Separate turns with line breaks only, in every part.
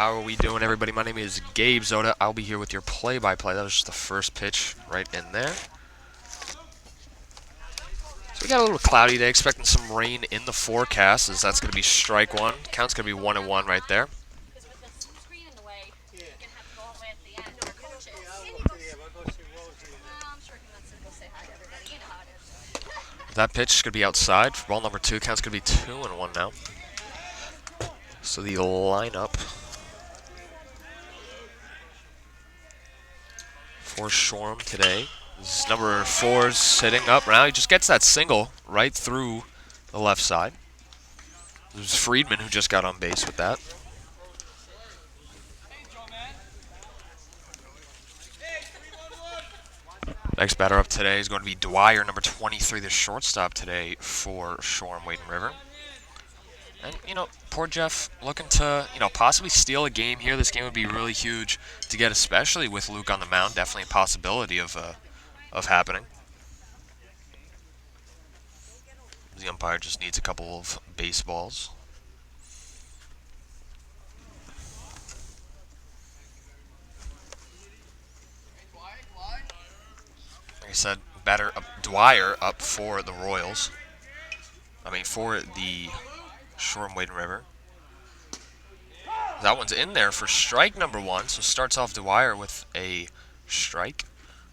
How are we doing, everybody? My name is Gabe Zoda. I'll be here with your play-by-play. That was just the first pitch right in there. So we got a little cloudy day, expecting some rain in the forecast, as that's going to be strike one. Count's going to be 1-1 right there. That pitch is going to be outside for ball number 2. Count's going to be 2-1 now. So the lineup for Shoreham today is number 4 sitting up now. He just gets that single right through the left side. It was Friedman who just got on base with that. Next batter up today is going to be Dwyer, number 23, the shortstop today for Shoreham, Wading River. And, poor Jeff looking to, possibly steal a game here. This game would be really huge to get, especially with Luke on the mound. Definitely a possibility of happening. The umpire just needs a couple of baseballs. Like I said, batter Dwyer up for the Royals. For the Shoreham Wading River. That one's in there for strike number 1, so starts off Dwyer with a strike.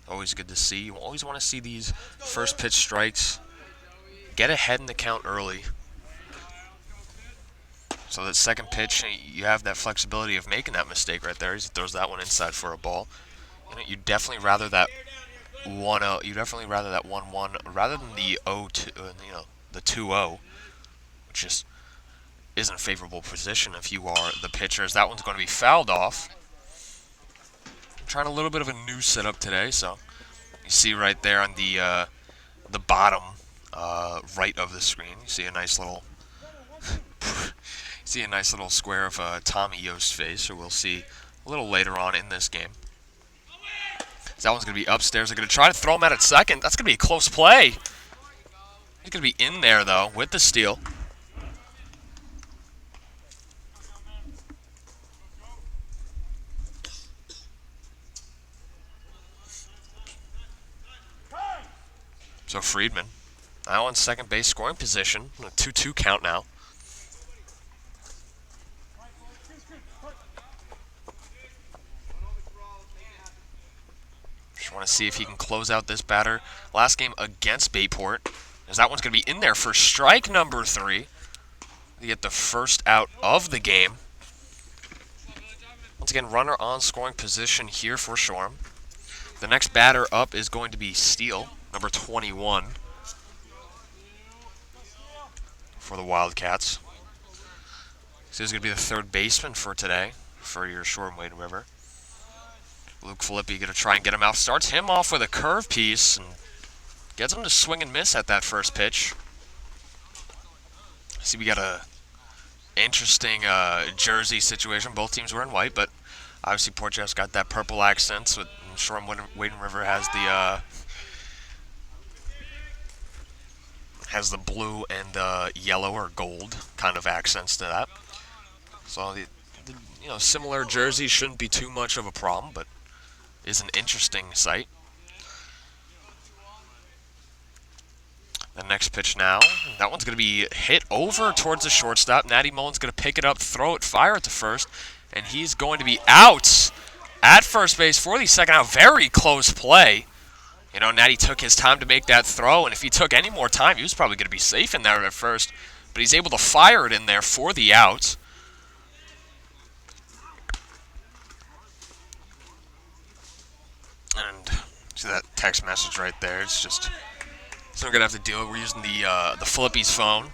Always good to see. You always want to see these first pitch strikes. Get ahead in the count early. So that second pitch, you have that flexibility of making that mistake right there. He throws that one inside for a ball. You'd definitely rather that 1-0. You definitely rather that 1-1 rather than the 0-2. The 2-0, which just isn't a favorable position if you are the pitcher, as that one's going to be fouled off. I'm trying a little bit of a new setup today, so you see right there on the bottom right of the screen, you see a nice little square of Tommy Yost face, so we'll see a little later on in this game. So that one's going to be upstairs. They're going to try to throw him out at second. That's going to be a close play. He's going to be in there, though, with the steal. So Friedman, now on second base scoring position, a 2-2 count now. Just want to see if he can close out this batter. Last game against Bayport, as that one's going to be in there for strike number 3. To get the first out of the game. Once again, runner on scoring position here for Shoreham. The next batter up is going to be Steele, number 21, for the Wildcats. So he's going to be the third baseman for today for your Shoreham Wading River. Luke Filippi going to try and get him out. Starts him off with a curve piece and gets him to swing and miss at that first pitch. See, we got a interesting jersey situation. Both teams were in white, but obviously Port Jeff's got that purple accents. With Shoreham Wading River has the blue and yellow or gold kind of accents to that. So the similar jerseys shouldn't be too much of a problem, but is an interesting sight. The next pitch now, that one's going to be hit over towards the shortstop. Natty Mullen's going to pick it up, throw it, fire it to first, and he's going to be out at first base for the second out. Very close play. Natty took his time to make that throw, and if he took any more time, he was probably going to be safe in there at first, but he's able to fire it in there for the out. And see that text message right there. It's just something we're going to have to deal with. We're using the Filippi's phone.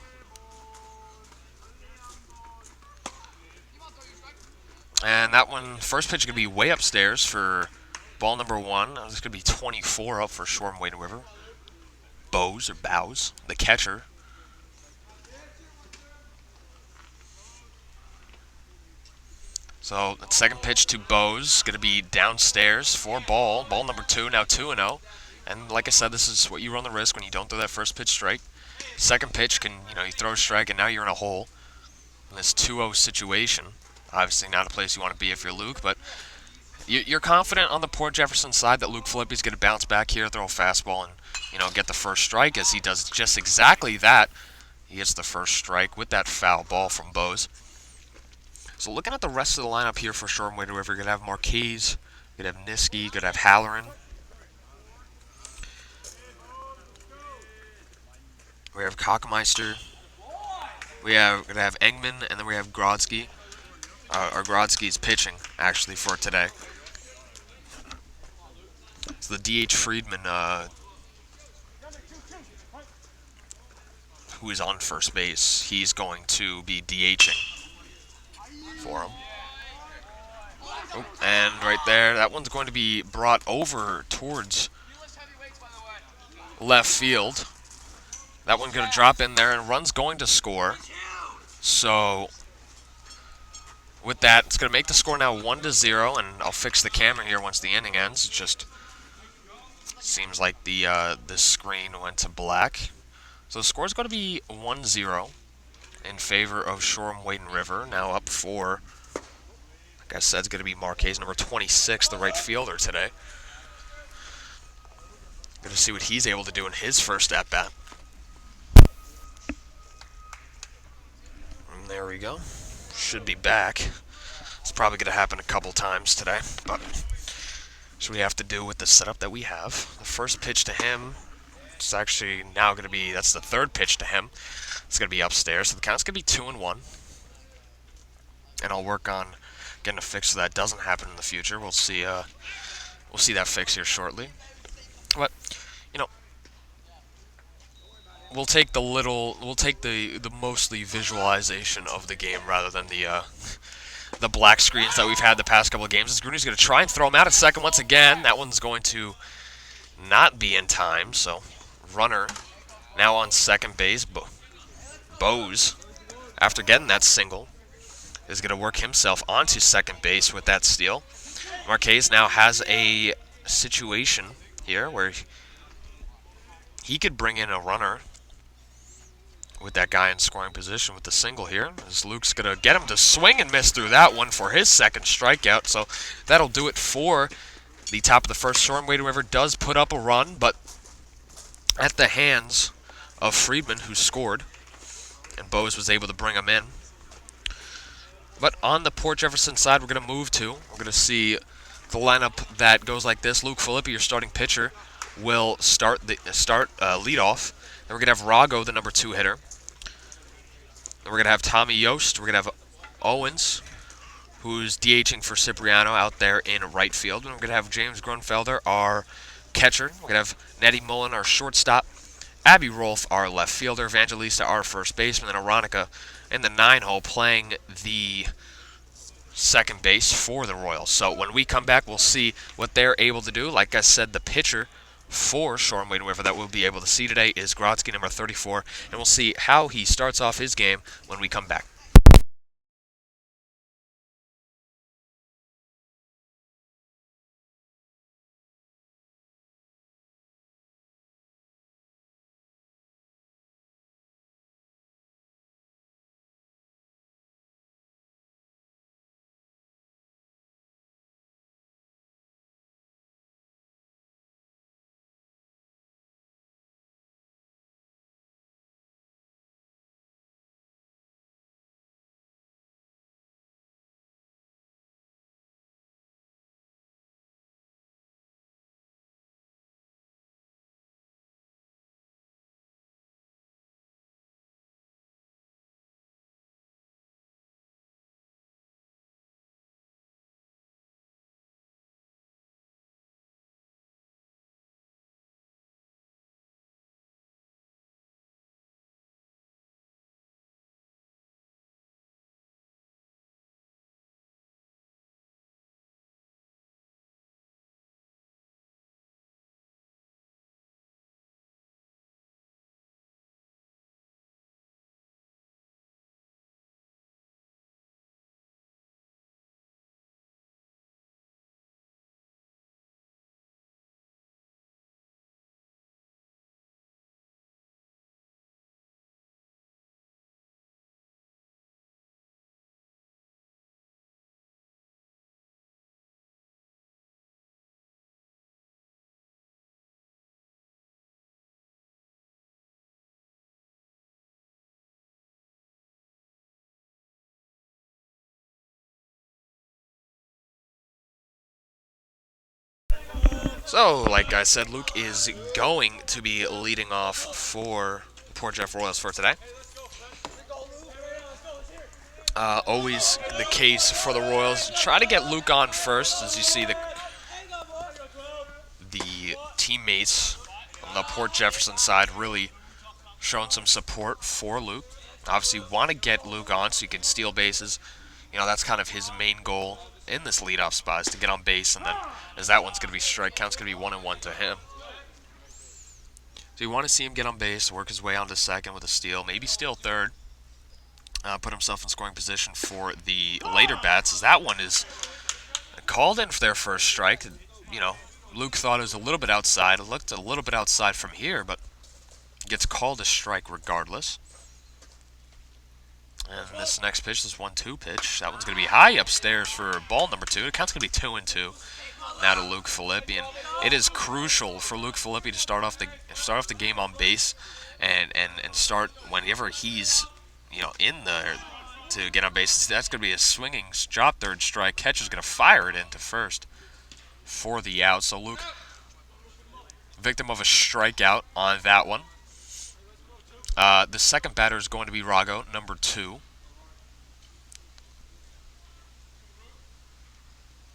And that one, first pitch is going to be way upstairs for ball number 1. It's going to be 24 up for Shoreham Wading River. Bows, the catcher. So, the second pitch to Bose, going to be downstairs for ball number 2, now 2-0. And like I said, this is what you run the risk when you don't throw that first pitch strike. Second pitch can, you throw a strike and now you're in a hole. In this 2-0 situation, Obviously not a place you want to be if you're Luke, but you're confident on the Port Jefferson side that Luke Filippi's going to bounce back here, throw a fastball, and get the first strike, as he does just exactly that. He gets the first strike with that foul ball from Bose. So looking at the rest of the lineup here for Shoreham Wading River, you're going to have Marquez, you're going to have Niski, you're going to have Halloran. We have Kockmeister. We're going to have Engman, and then we have Grodzki. Or Grodzki's pitching, actually, for today. So the DH Friedman, who is on first base, he's going to be DHing for him. Oh, and right there, that one's going to be brought over towards left field. That one's going to drop in there, and run's going to score. So with that, it's going to make the score now 1-0, and I'll fix the camera here once the inning ends. It just seems like the screen went to black. So the score is going to be 1-0 in favor of Shoreham Wading River. Now up for, like I said, it's going to be Marquez, number 26, the right fielder today. Going to see what he's able to do in his first at-bat. And there we go. Should be back. It's probably going to happen a couple times today, but that's what we have to do with the setup that we have. The first pitch to him, it's actually now going to be, that's the third pitch to him. It's going to be upstairs, so the count's going to be 2-1. And I'll work on getting a fix so that doesn't happen in the future. We'll see that fix here shortly. But, we'll take the mostly visualization of the game rather than the black screens that we've had the past couple of games. Gruni's going to try and throw him out at second once again. That one's going to not be in time, so runner now on second base. Bose, after getting that single, is going to work himself onto second base with that steal. Marquez now has a situation here where he could bring in a runner with that guy in scoring position with the single here, as Luke's going to get him to swing and miss through that one for his second strikeout. So that'll do it for the top of the first. Shoreham Wading River does put up a run, but at the hands of Friedman, who scored, and Bose was able to bring him in. But on the Port Jefferson side, we're going to move to. We're going to see the lineup that goes like this. Luke Filippi, your starting pitcher, will start leadoff. Then we're going to have Rago, the number 2 hitter. Then we're going to have Tommy Yost. We're going to have Owens, who's DHing for Cipriano out there in right field. And we're going to have James Grunfelder, our catcher. We're going to have Nettie Mullen, our shortstop. Abby Rolfe, our left fielder. Evangelista, our first baseman. And Aronica in the 9-hole playing the second base for the Royals. So when we come back, we'll see what they're able to do. Like I said, the pitcher for Shoreham Wading River that we'll be able to see today is Grodzki, number 34, and we'll see how he starts off his game when we come back. So, like I said, Luke is going to be leading off for Port Jeff Royals for today. Always the case for the Royals. Try to get Luke on first, as you see the teammates on the Port Jefferson side really showing some support for Luke. Obviously, want to get Luke on so he can steal bases. You know, that's kind of his main goal in this leadoff spot is to get on base, and then as that one's going to be strike count's going to be 1-1 to him. So you want to see him get on base, work his way onto second with a steal, maybe steal third, put himself in scoring position for the later bats, as that one is called in for their first strike. You know, Luke thought it was a little bit outside. It looked a little bit outside from here, but gets called a strike regardless. And this next pitch, this 1-2 pitch, that one's going to be high upstairs for ball number 2. The count's going to be 2-2 now to Luke Filippi, and it is crucial for Luke Filippi to start off the game on base, and start whenever he's in there to get on base. That's going to be a swinging drop third strike. Catcher's going to fire it into first for the out. So Luke, victim of a strikeout on that one. The second batter is going to be Rago, number 2.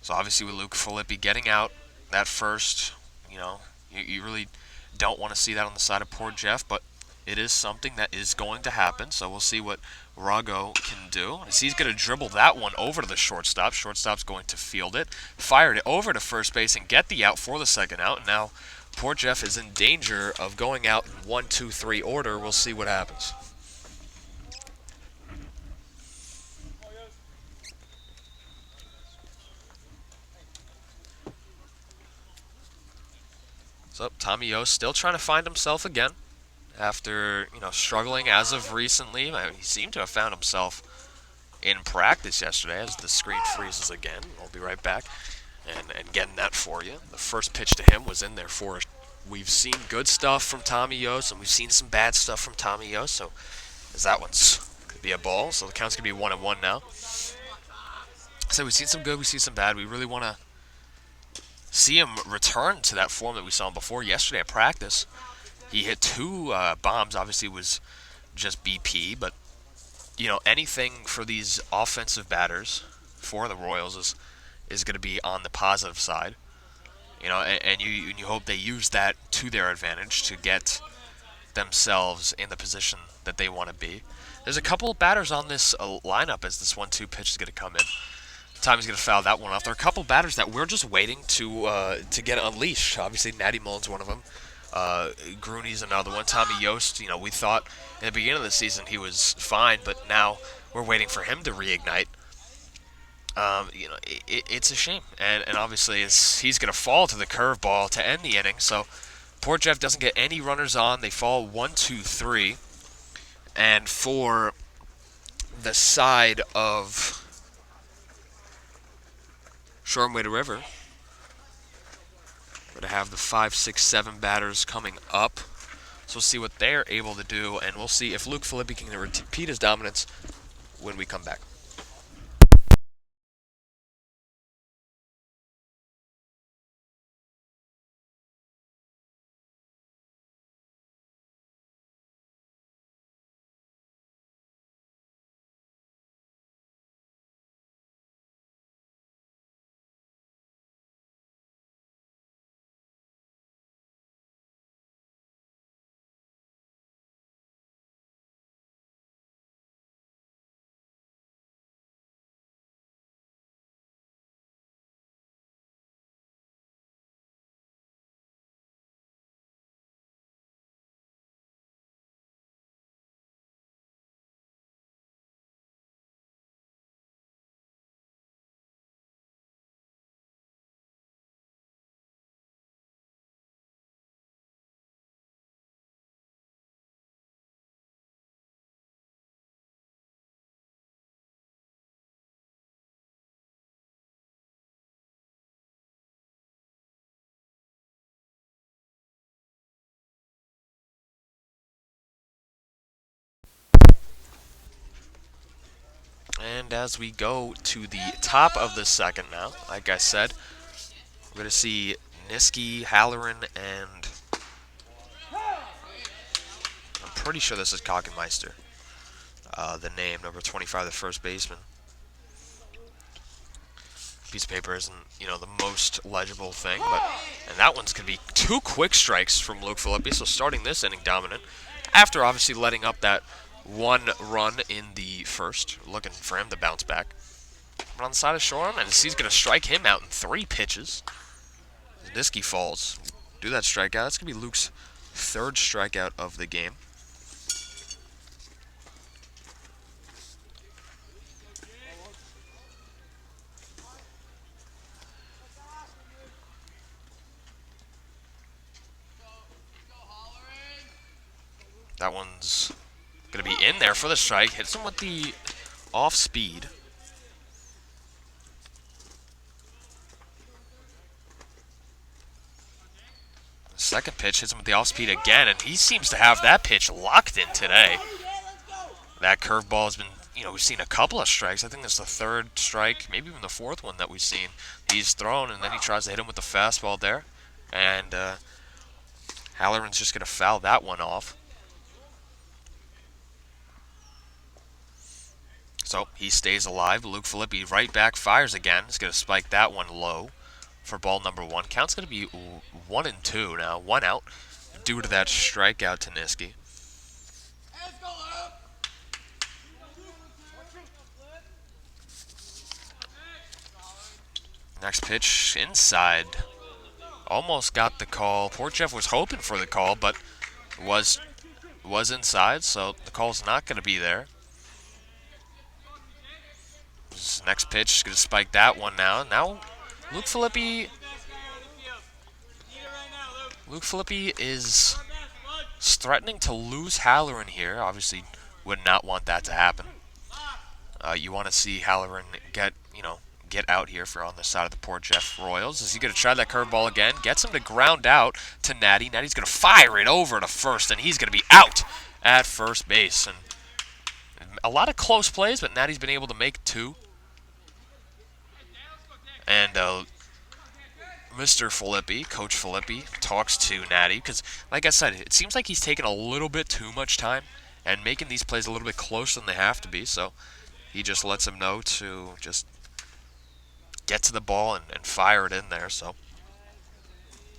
So obviously with Luke Filippi getting out that first, you really don't want to see that on the side of Port Jeff, but it is something that is going to happen. So we'll see what Rago can do. As he's going to dribble that one over to the shortstop. Shortstop's going to field it, fired it over to first base, and get the out for the second out. Now Port Jeff is in danger of going out in 1-2-3 order. We'll see what happens. So Tommy Yost still trying to find himself again after struggling as of recently. He seemed to have found himself in practice yesterday as the screen freezes again. I'll be right back and getting that for you. The first pitch to him was in there for us. We've seen good stuff from Tommy Yost, and we've seen some bad stuff from Tommy Yost. So as that one's could be a ball, so the count's gonna be 1-1 now. So we've seen some good, we've seen some bad. We really want to see him return to that form that we saw him before. Yesterday at practice, he hit 2 bombs. Obviously, it was just BP, but anything for these offensive batters for the Royals is going to be on the positive side. And you hope they use that to their advantage to get themselves in the position that they want to be. There's a couple of batters on this lineup as this 1-2 pitch is going to come in. Tommy's going to foul that one off. There are a couple batters that we're just waiting to get unleashed. Obviously, Natty Mullen's one of them. Grooney's another one. Tommy Yost, we thought in the beginning of the season he was fine, but now we're waiting for him to reignite. It's a shame. And obviously he's going to fall to the curveball to end the inning. So Port Jeff doesn't get any runners on. They fall 1-2-3. And for the side of Shoreham-Wade River, we're going to have the 5, 6, 7 batters coming up. So we'll see what they're able to do, and we'll see if Luke Filippi can repeat his dominance when we come back. And as we go to the top of the second now, like I said, we're going to see Niski, Halloran, and I'm pretty sure this is Kockenmeister. The name, number 25, the first baseman. Piece of paper isn't, the most legible thing, and that one's going to be 2 quick strikes from Luke Filippi, so starting this inning dominant, after obviously letting up that 1 run in the first, looking for him to bounce back. But on the side of Shoreham, and he's going to strike him out in 3 pitches. Niski falls. Do that strikeout. That's going to be Luke's 3rd strikeout of the game. That one's going to be in there for the strike. Hits him with the off speed. The second pitch hits him with the off speed again, and he seems to have that pitch locked in today. That curveball has been, we've seen a couple of strikes. I think that's the 3rd strike, maybe even the 4th one that we've seen. He's thrown, and then he tries to hit him with the fastball there. And Halloran's just going to foul that one off. So he stays alive. Luke Filippi right back, fires again. He's going to spike that one low for ball number 1. Count's going to be 1-2 now. 1 out due to that strikeout to Niski. Next pitch inside. Almost got the call. Portchev was hoping for the call, but was inside, so the call's not going to be there. This next pitch is going to spike that one now. Now, Luke Filippi is threatening to lose Halloran here. Obviously, would not want that to happen. You want to see Halloran get out here if you're on the side of the Portchev Royals. Is he going to try that curveball again? Gets him to ground out to Natty. Natty's going to fire it over to first, and he's going to be out at first base. And a lot of close plays, but Natty's been able to make 2. And Mr. Filippi, Coach Filippi, talks to Natty because, like I said, it seems like he's taking a little bit too much time and making these plays a little bit closer than they have to be. So he just lets him know to just get to the ball and fire it in there. So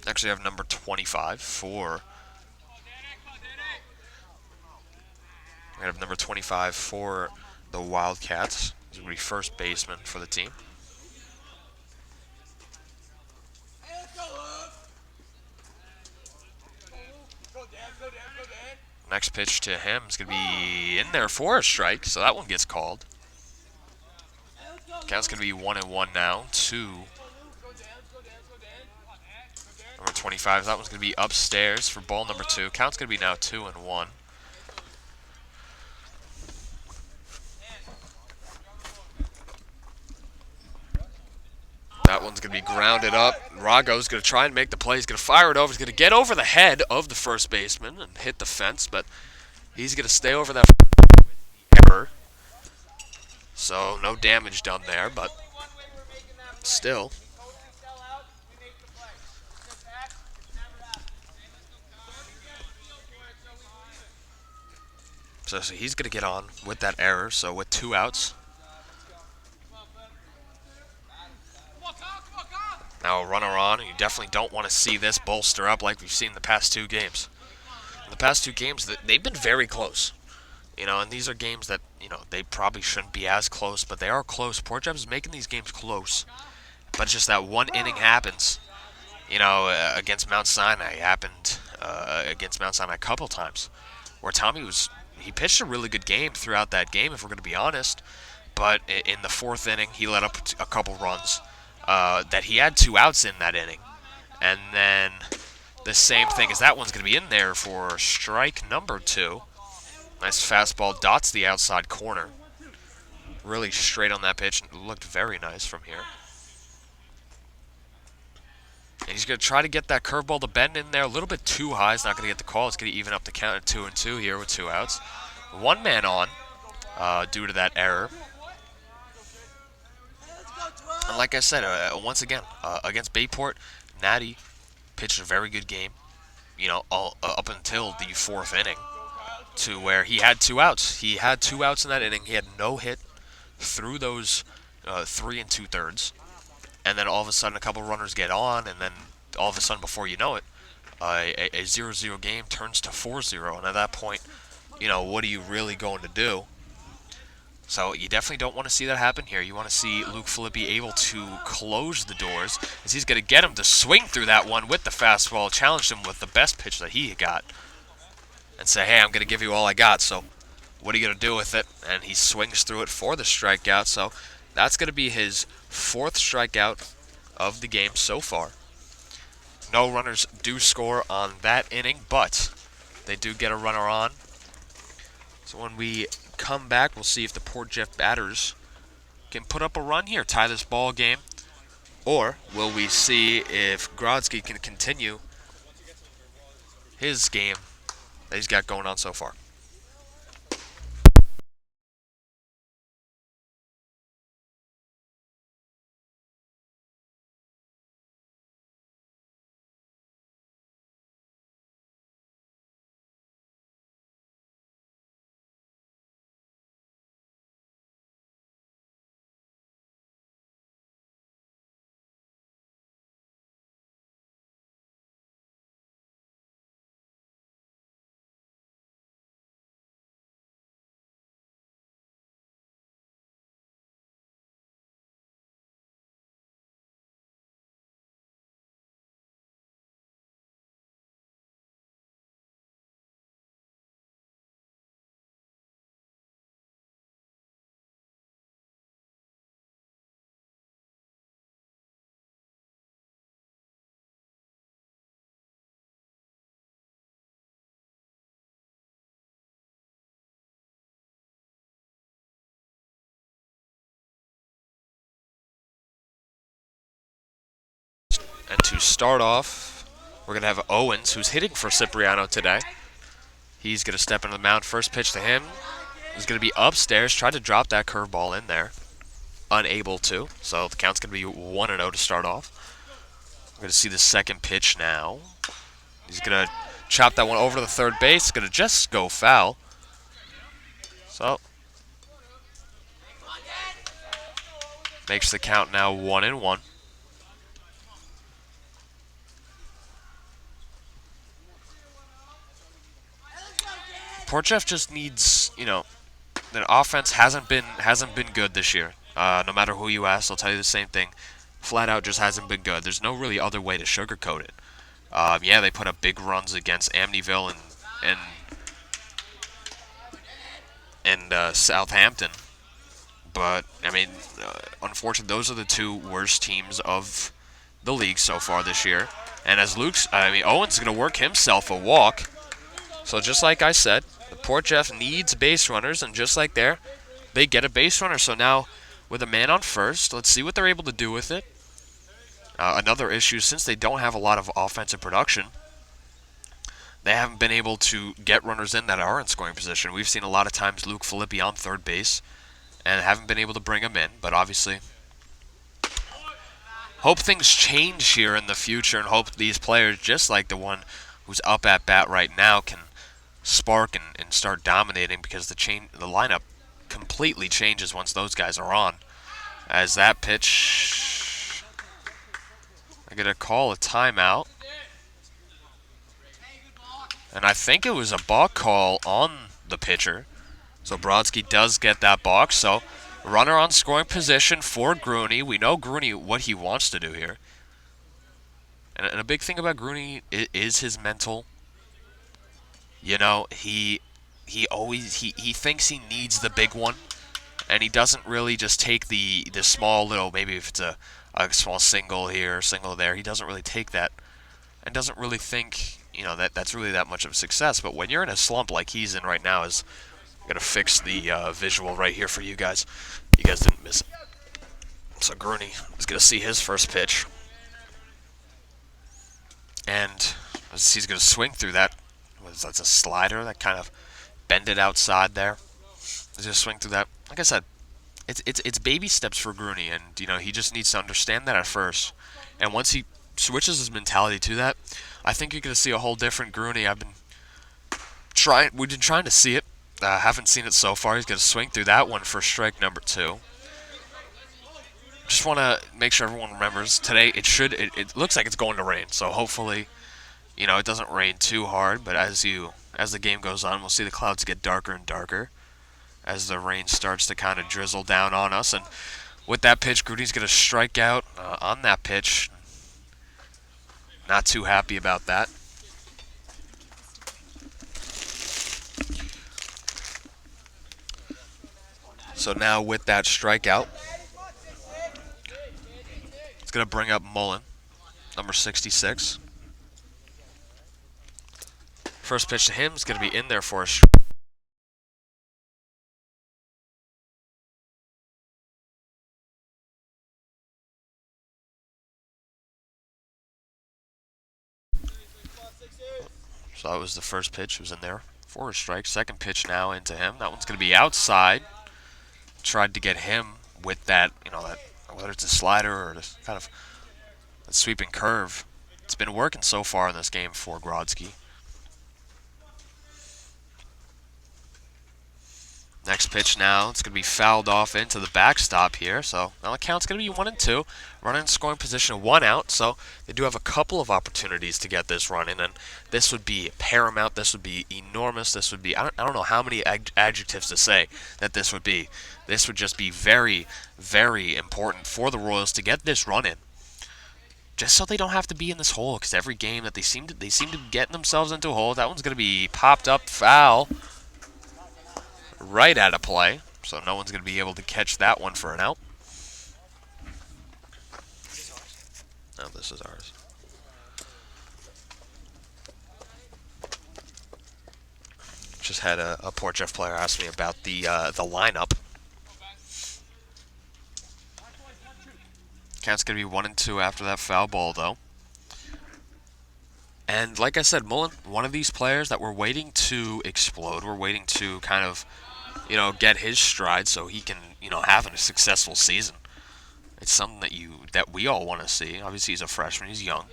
next we have number 25 for the Wildcats. He's going to be first baseman for the team. Next pitch to him is going to be in there for a strike, so that one gets called. Count's going to be 1-1 now. 2. Number 25, that one's going to be upstairs for ball number 2. Count's going to be now 2-1. That one's going to be grounded up. Rago's going to try and make the play. He's going to fire it over. He's going to get over the head of the first baseman and hit the fence, but he's going to stay over that error. So no damage done there, but still. So he's going to get on with that error. So with 2 outs. Now a runner on, and you definitely don't want to see this bolster up like we've seen the past 2 games. In the past 2 games, they've been very close. And these are games that, they probably shouldn't be as close, but they are close. Portchev is making these games close. But it's just that one inning happens. Against Mount Sinai, happened against Mount Sinai a couple times, where Tommy he pitched a really good game throughout that game, if we're going to be honest. But in the 4th inning, he let up a couple runs. That he had 2 outs in that inning. And then the same thing as that one's going to be in there for strike number 2. Nice fastball, dots the outside corner. Really straight on that pitch. Looked very nice from here. And he's going to try to get that curveball to bend in there a little bit too high. He's not going to get the call. It's going to even up the count at 2-2 here with 2 outs. 1 man on due to that error. And like I said, once again, against Bayport, Natty pitched a very good game, up until the fourth inning, to where he had 2 outs. He had 2 outs in that inning. He had no hit through those 3 2/3, and then all of a sudden a couple runners get on, and then all of a sudden, before you know it, a 0-0 game turns to 4-0, and at that point, what are you really going to do? So you definitely don't want to see that happen here. You want to see Luke Filippi able to close the doors, as he's going to get him to swing through that one with the fastball, challenge him with the best pitch that he got, and say, hey, I'm going to give you all I got, so what are you going to do with it? And he swings through it for the strikeout, so that's going to be his fourth strikeout of the game so far. No runners do score on that inning, but they do get a runner on. So when we come back, we'll see if the Port Jeff batters can put up a run here, tie this ball game, or will we see if Grodzki can continue his game that he's got going on so far. And to start off, we're going to have Owens, who's hitting for Cipriano today. He's going to step into the mound. First pitch to him is going to be upstairs. Tried to drop that curveball in there. Unable to. So the count's going to be 1-0 to start off. We're going to see the second pitch now. He's going to chop that one over to the third base. It's going to just go foul. So makes the count now 1-1. Port Jeff just needs, the offense hasn't been good this year. No matter who you ask, they'll tell you the same thing. Flat out, just hasn't been good. There's no really other way to sugarcoat it. Yeah, they put up big runs against Amityville and Southampton, but I mean, unfortunately, those are the two worst teams of the league so far this year. And as Owens is going to work himself a walk. So just like I said, the Port Jeff needs base runners, and just like there, they get a base runner. So now, with a man on first, let's see what they're able to do with it. Another issue, since they don't have a lot of offensive production, they haven't been able to get runners in that are in scoring position. We've seen a lot of times Luke Filippi on third base, and haven't been able to bring him in. But obviously, hope things change here in the future, and hope these players, just like the one who's up at bat right now, can spark and start dominating, because the lineup completely changes once those guys are on. As that pitch, I get a call a timeout, and I think it was a balk call on the pitcher. So Brodsky does get that balk. So runner on scoring position for Grooney. We know Grooney what he wants to do here, and a big thing about Grooney is his mental. He thinks he needs the big one, and he doesn't really just take the small little, maybe if it's a small single here, single there, he doesn't really take that, and doesn't really think, that's really that much of a success. But when you're in a slump like he's in right now, I'm going to fix the visual right here for you guys. You guys didn't miss it. So Grooney is going to see his first pitch, and he's going to swing through that. That's a slider that kind of bended outside there. He's going to swing through that. Like I said, it's baby steps for Grooney, and he just needs to understand that at first. And once he switches his mentality to that, I think you're going to see a whole different Grooney. We've been trying to see it. Haven't seen it so far. He's going to swing through that one for strike number 2. Just want to make sure everyone remembers today. It looks like it's going to rain, so hopefully, it doesn't rain too hard. But as the game goes on, we'll see the clouds get darker and darker as the rain starts to kind of drizzle down on us. And with that pitch, Grooney's going to strike out on that pitch. Not too happy about that. So now with that strikeout, it's going to bring up Mullen, number 66. First pitch to him is going to be in there for a strike. So that was the first pitch. It was in there for a strike. Second pitch now into him. That one's going to be outside. Tried to get him with that, whether it's a slider or kind of a sweeping curve. It's been working so far in this game for Grodzki. Next pitch now, it's going to be fouled off into the backstop here. So now the count's going to be 1-2. Running in scoring position, 1 out. So they do have a couple of opportunities to get this run in. And this would be paramount. This would be enormous. This would be, I don't know how many adjectives to say that this would be. This would just be very, very important for the Royals to get this run in. Just so they don't have to be in this hole. Because every game that they seem to be getting themselves into a hole. That one's going to be popped up, foul. Right out of play, so no one's going to be able to catch that one for an out. No, this is ours. Just had a Port Jeff player ask me about the lineup. Count's going to be 1-2 after that foul ball, though. And like I said, Mullen, one of these players that we're waiting to explode. We're waiting to kind of, get his stride so he can, have a successful season. It's something that we all want to see. Obviously, he's a freshman. He's young.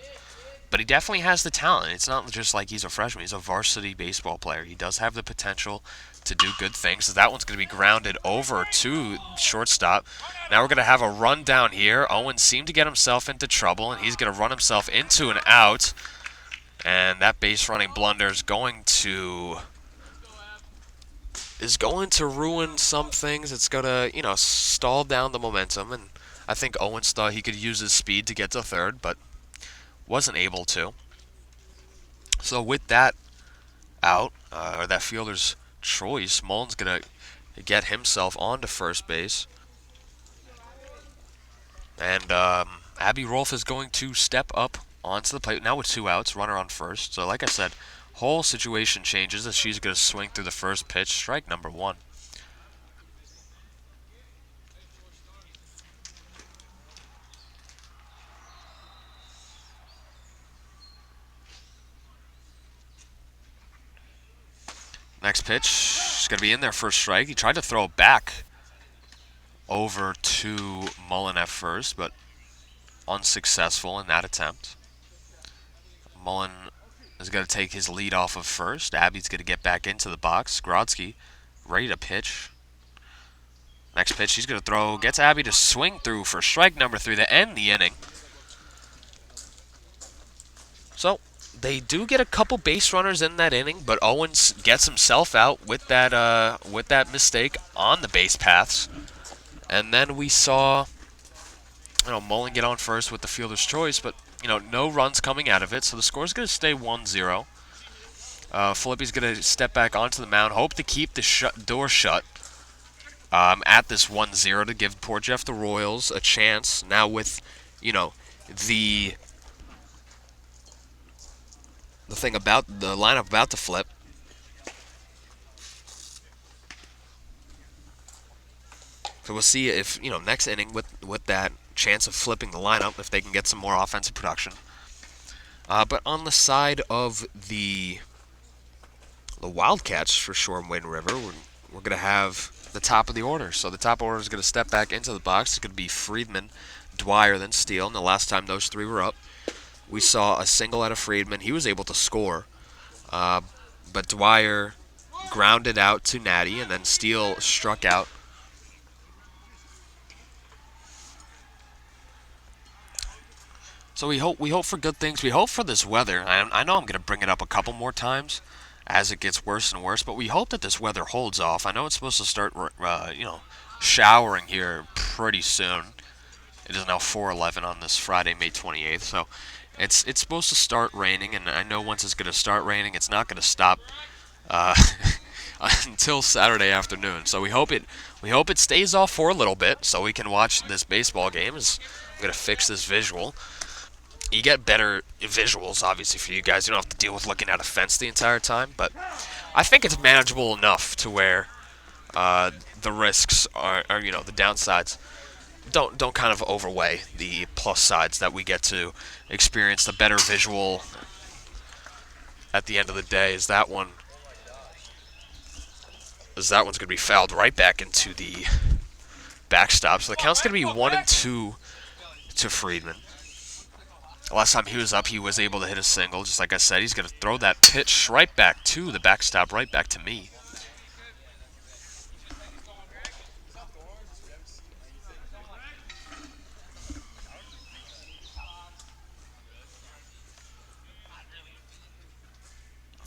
But he definitely has the talent. It's not just like he's a freshman. He's a varsity baseball player. He does have the potential to do good things. So that one's going to be grounded over to shortstop. Now we're going to have a run down here. Owen seemed to get himself into trouble, and he's going to run himself into an out. And that base running blunder is going to ruin some things. It's going to, stall down the momentum. And I think Owens thought he could use his speed to get to third, but wasn't able to. So with that out, or that fielder's choice, Mullen's going to get himself onto first base. And Abby Rolfe is going to step up onto the plate. Now with 2 outs, runner on first. So like I said, whole situation changes as she's going to swing through the first pitch, strike number 1. Next pitch is going to be in there for a strike. He tried to throw it back over to Mullen at first, but unsuccessful in that attempt. Mullen is going to take his lead off of first. Abby's going to get back into the box. Grodzki ready to pitch. Next pitch, he's going to throw, gets Abby to swing through for strike number 3 to end the inning. So they do get a couple base runners in that inning, but Owens gets himself out with that mistake on the base paths. And then we saw, Mullen get on first with the fielder's choice, but no runs coming out of it, so the score's going to stay 1-0. Filippi's going to step back onto the mound, hope to keep the door shut at this 1-0 to give Port Jeff the Royals a chance. Now with, the thing about the lineup about to flip. So we'll see if, next inning with that chance of flipping the lineup, if they can get some more offensive production. But on the side of the Wildcats for Shore Wind River, we're going to have the top of the order. So the top order is going to step back into the box. It's going to be Friedman, Dwyer, then Steele. And the last time those 3 were up, we saw a single out of Friedman. He was able to score, uh, but Dwyer grounded out to Natty, and then Steele struck out. So we hope for good things. We hope for this weather. I know I'm going to bring it up a couple more times as it gets worse and worse, but we hope that this weather holds off. I know it's supposed to start, showering here pretty soon. It is now 4:11 on this Friday, May 28th. So it's supposed to start raining, and I know once it's going to start raining, it's not going to stop uh, until Saturday afternoon. So we hope it stays off for a little bit, so we can watch this baseball game. I'm going to fix this visual. You get better visuals, obviously, for you guys. You don't have to deal with looking at a fence the entire time, but I think it's manageable enough to where the risks are, the downsides don't kind of overweigh the plus sides that we get to experience the better visual at the end of the day. One's going to be fouled right back into the backstop. So the count's going to be 1-2 to Friedman. Last time he was up, he was able to hit a single. Just like I said, he's going to throw that pitch right back to the backstop, right back to me.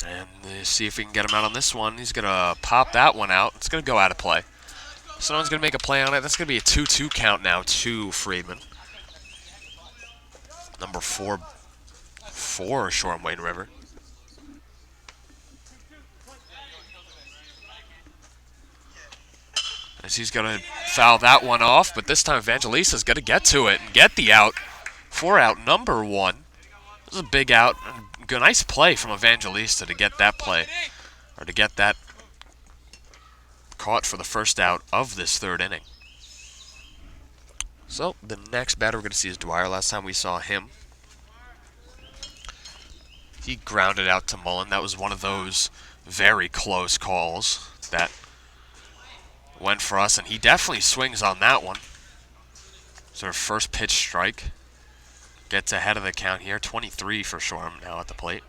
And see if we can get him out on this one. He's going to pop that one out. It's going to go out of play. Someone's going to make a play on it. That's going to be a 2-2 count now to Friedman. Number 4 for Shoreham Wayne River. As he's going to foul that one off, but this time Evangelista's going to get to it and get the out. 4-out number 1. This is a big out. Good, nice play from Evangelista to get that play, or to get that caught for the first out of this third inning. So the next batter we're going to see is Dwyer. Last time we saw him, he grounded out to Mullen. That was one of those very close calls that went for us, and he definitely swings on that one. Sort of first pitch strike. Gets ahead of the count here. 23 for Shoreham now at the plate.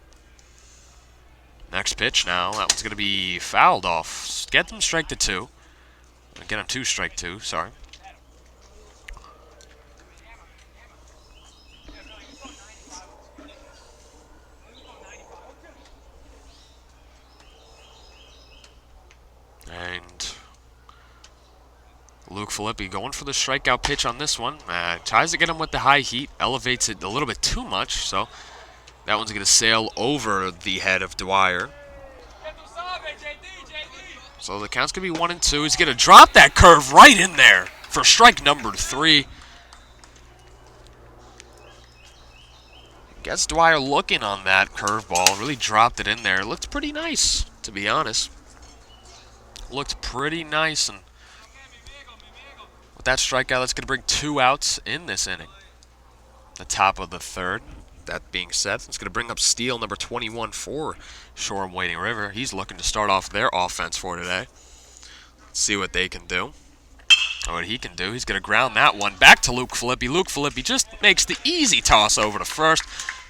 Next pitch now. That one's going to be fouled off. Get them strike to 2. Get him 2 strike 2. Sorry. And Luke Filippi going for the strikeout pitch on this one. Tries to get him with the high heat. Elevates it a little bit too much. So that one's going to sail over the head of Dwyer. So the count's going to be 1-2. He's going to drop that curve right in there for strike number 3. Gets Dwyer looking on that curveball. Really dropped it in there. Looked pretty nice, to be honest. Looked pretty nice. And with that strikeout, that's going to bring 2 outs in this inning. The top of the third. That being said, it's going to bring up Steele, number 21 for Shoreham Waiting River. He's looking to start off their offense for today. Let's see what they can do. Or what he can do. He's going to ground that one back to Luke Filippi. Luke Filippi just makes the easy toss over to first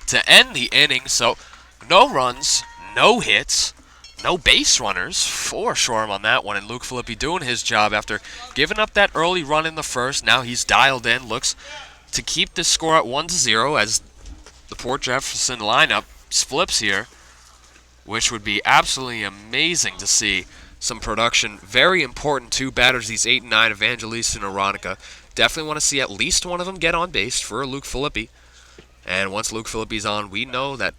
to end the inning. So no runs, no hits, no base runners for Shoreham on that one. And Luke Filippi doing his job after giving up that early run in the first. Now he's dialed in, looks to keep this score at 1-0 as the Port Jefferson lineup flips here, which would be absolutely amazing to see some production. Very important 2 batters, these 8 and 9, Evangelista and Aronica. Definitely want to see at least one of them get on base for Luke Filippi. And once Luke Filippi's on, we know that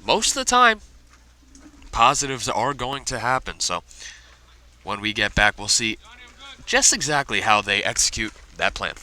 most of the time, positives are going to happen. So when we get back, we'll see just exactly how they execute that plan.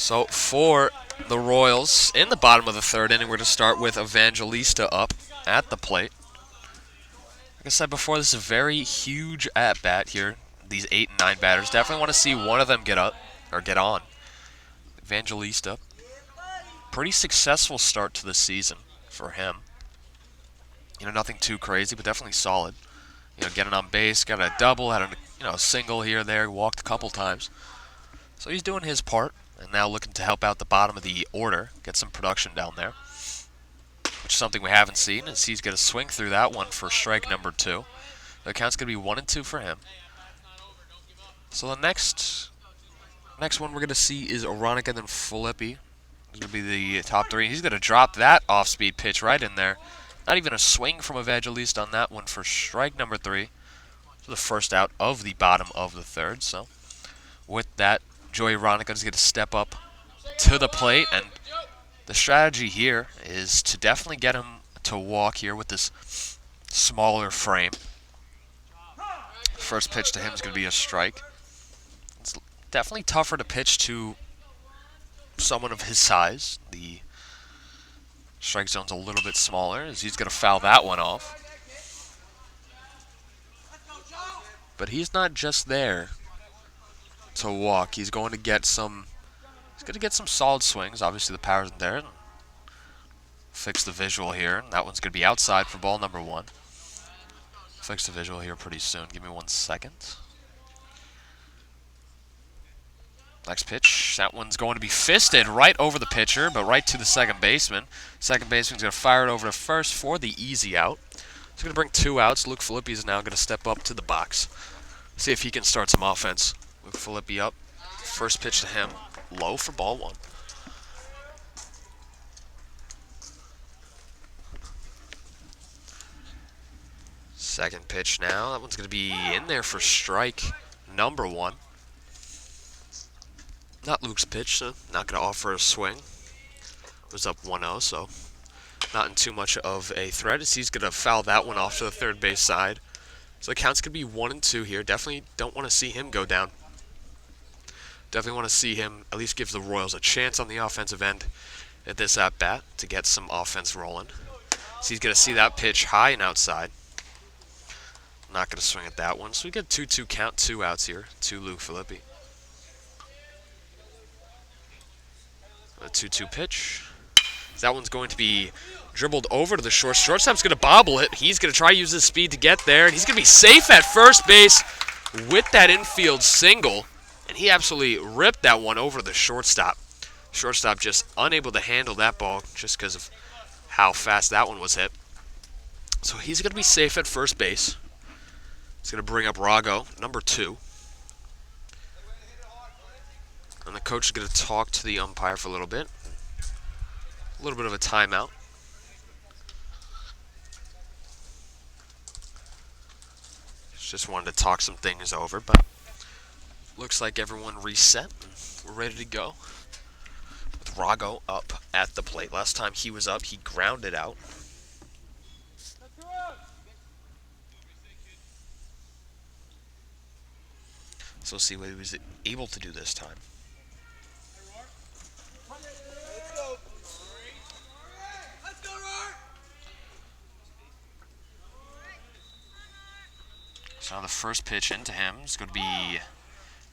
So for the Royals, in the bottom of the third inning, we're going to start with Evangelista up at the plate. Like I said before, this is a very huge at-bat here. These 8 and 9 batters definitely want to see one of them get up, or get on. Evangelista, pretty successful start to the season for him. Nothing too crazy, but definitely solid. Getting on base, got a double, had a single here, there, walked a couple times. So he's doing his part, and now looking to help out the bottom of the order, get some production down there, which is something we haven't seen, as he's going to swing through that one for strike number 2. The count's going to be 1-2 for him. So the next one we're going to see is Oronica and then Filippi. This is going to be the top 3. He's going to drop that off-speed pitch right in there. Not even a swing from Evangelista on that one for strike number 3. So the first out of the bottom of the third. So with that, Joey Oronica is going to step up to the plate, and the strategy here is to definitely get him to walk here with this smaller frame. First pitch to him is going to be a strike. It's definitely tougher to pitch to someone of his size. The strike zone's a little bit smaller, as he's going to foul that one off. But he's not just there to walk. He's going to get some solid swings. Obviously the power isn't there. Fix the visual here. That one's going to be outside for ball number 1. Fix the visual here pretty soon. Give me 1 second. Next pitch. That one's going to be fisted right over the pitcher, but right to the second baseman. Second baseman's going to fire it over to first for the easy out. He's going to bring 2 outs. Luke Filippi is now going to step up to the box. See if he can start some offense. Luke Filippi up. First pitch to him. Low for ball 1. Second pitch now. That one's going to be in there for strike number 1. Not Luke's pitch, so not going to offer a swing. It was up 1-0, so not in too much of a threat, as he's going to foul that one off to the third base side. So the count's going to be 1-2 here. Definitely don't want to see him go down. Definitely want to see him at least give the Royals a chance on the offensive end at this at-bat to get some offense rolling. So he's going to see that pitch high and outside. Not going to swing at that one. So we get 2-2 count, 2 outs here to Luke Filippi. A 2-2 pitch. That one's going to be dribbled over to the short. Shortstop's going to bobble it. He's going to try to use his speed to get there, and he's going to be safe at first base with that infield single. And he absolutely ripped that one over the shortstop. Shortstop just unable to handle that ball just because of how fast that one was hit. So he's going to be safe at first base. He's going to bring up Rago, number 2. And the coach is going to talk to the umpire for a little bit. A little bit of a timeout. Just wanted to talk some things over, but looks like everyone reset. We're ready to go. With Rago up at the plate. Last time he was up, he grounded out. So we'll see what he was able to do this time. So now the first pitch into him is going to be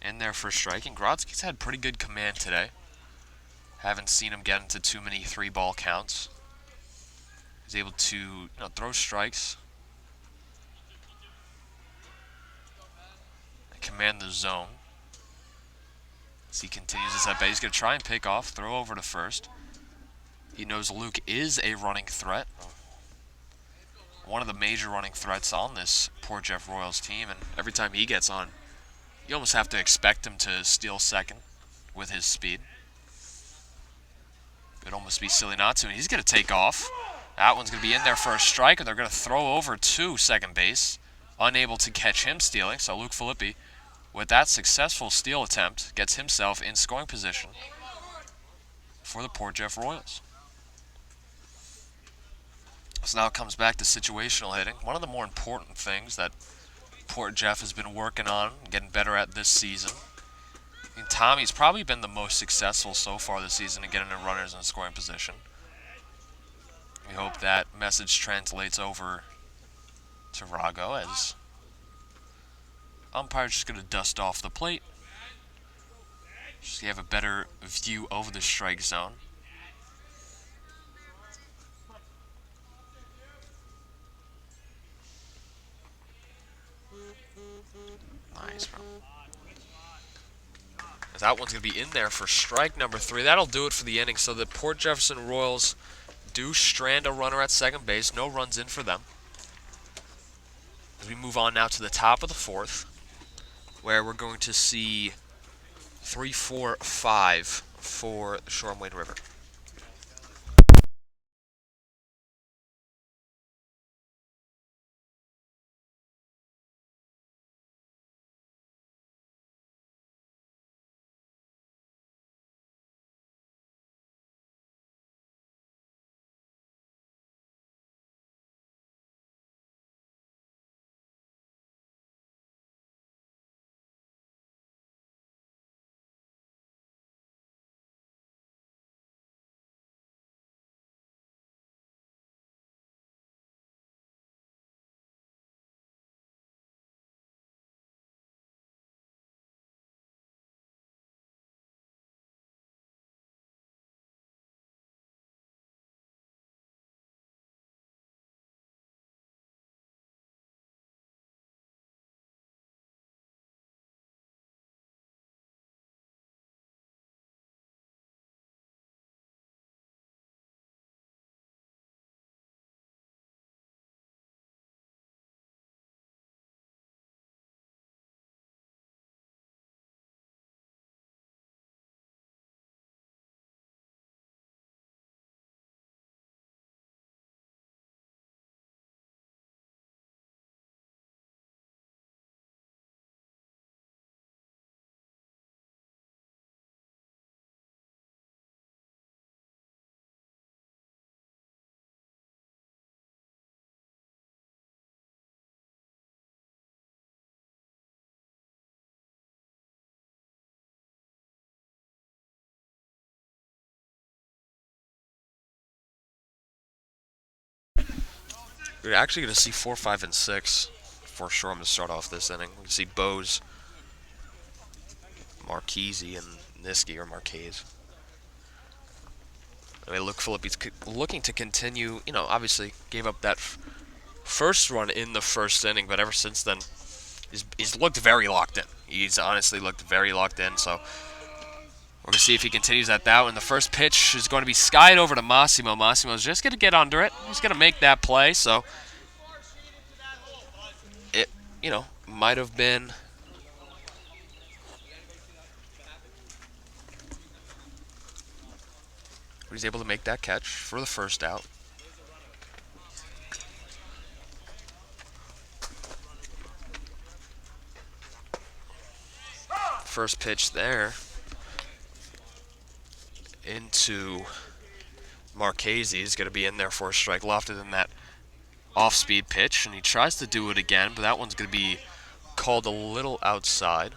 in there for striking. Grodzki's had pretty good command today. Haven't seen him get into too many 3-ball counts. He's able to throw strikes, and command the zone. As he continues this at bat, he's going to try and pick off, throw over to first. He knows Luke is a running threat. One of the major running threats on this Port Jeff Royals team, and every time he gets on, you almost have to expect him to steal second with his speed. It'd almost be silly not to, and he's going to take off. That one's going to be in there for a strike, and they're going to throw over to second base, unable to catch him stealing. So Luke Filippi, with that successful steal attempt, gets himself in scoring position for the Port Jeff Royals. So now it comes back to situational hitting. One of the more important things that Port Jeff has been working on, getting better at this season, And Tommy's probably been the most successful so far this season in getting the runners in scoring position. We hope that message translates over to Rago as umpire's just going to dust off the plate. Just so you have a better view over the strike zone. Nice, bro. That one's going to be in there for strike number 3. That'll do it for the inning. So the Port Jefferson Royals do strand a runner at second base. No runs in for them. As we move on now to the top of the 4th, where we're going to see 3, 4, 5 for the Shoreham Wade River. We're actually going to see 4, 5, and 6 for Shoreham to start off this inning. We can see Bose, Marchese, and Niski, or Marquez. I mean, look, Phillippi's looking to continue. You know, obviously gave up that first run in the first inning, but ever since then, he's looked very locked in. He's honestly looked very locked in, so we're going to see if he continues at that. And the first pitch is going to be skied over to Massimo. Massimo's just going to get under it. He's going to make that play, so it, you know, might have been... He's able to make that catch for the first out. First pitch there into Marchese is going to be in there for a strike, lofted in that off-speed pitch, and he tries to do it again, but that one's going to be called a little outside.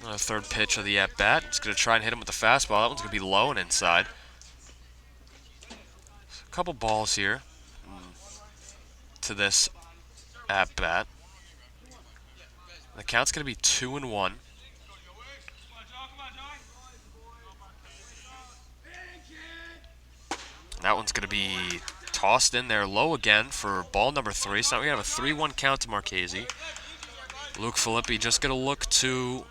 The third pitch of the at-bat. It's going to try and hit him with the fastball. That one's going to be low and inside. A couple balls here to this at-bat. The count's going to be 2-1. That one's going to be tossed in there low again for ball number 3. So now we have a 3-1 count to Marchese. Luke Filippi just going to look to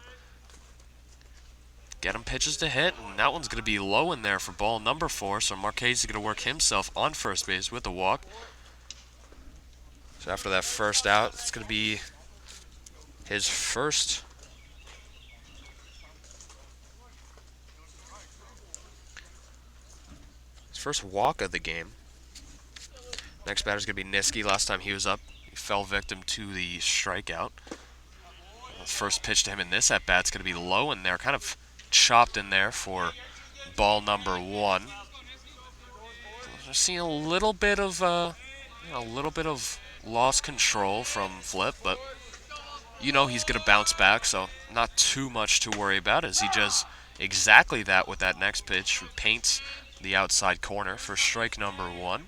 get him pitches to hit, and that one's going to be low in there for ball number 4. So Marchese is going to work himself on first base with a walk. So after that first out, it's going to be his first walk of the game. Next batter is going to be Niski. Last time he was up, he fell victim to the strikeout. The first pitch to him in this at-bat is going to be low in there, kind of chopped in there for ball number 1. We're seeing a little bit of lost control from Flip, but you know he's going to bounce back, so not too much to worry about as he does exactly that with that next pitch. Paints the outside corner for strike number one.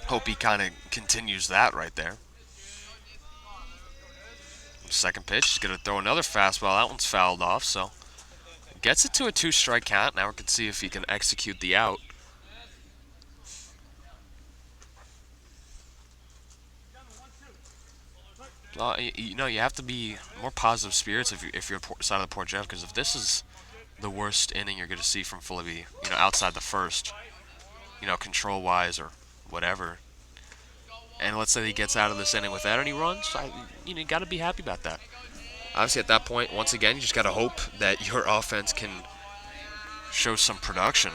Hope he kind of continues that right there. Second pitch, he's going to throw another fastball. That one's fouled off, so gets it to a 2-strike count. Now we can see if he can execute the out. You know, you have to be more positive spirits if you're side of the Port Jeff, because if this is the worst inning you're going to see from Philly, you know, outside the first, you know, control-wise or whatever, and let's say he gets out of this inning without any runs, you got to be happy about that. Obviously, at that point, once again, you just got to hope that your offense can show some production.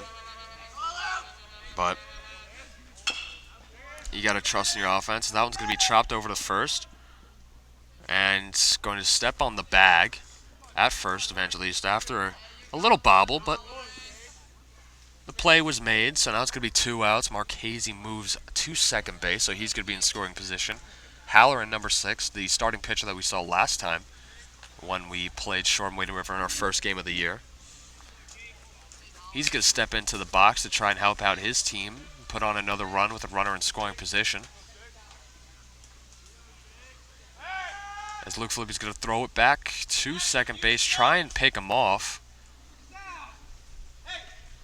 But you got to trust in your offense. That one's going to be chopped over to first. And going to step on the bag at first, Evangelista, after a little bobble, but the play was made, so now it's going to be 2 outs. Marchese moves to second base, so he's going to be in scoring position. Halloran, number 6, the starting pitcher that we saw last time when we played Shoreham Wading River in our first game of the year. He's going to step into the box to try and help out his team, put on another run with a runner in scoring position. As Luke Filippi's going to throw it back to second base, try and pick him off.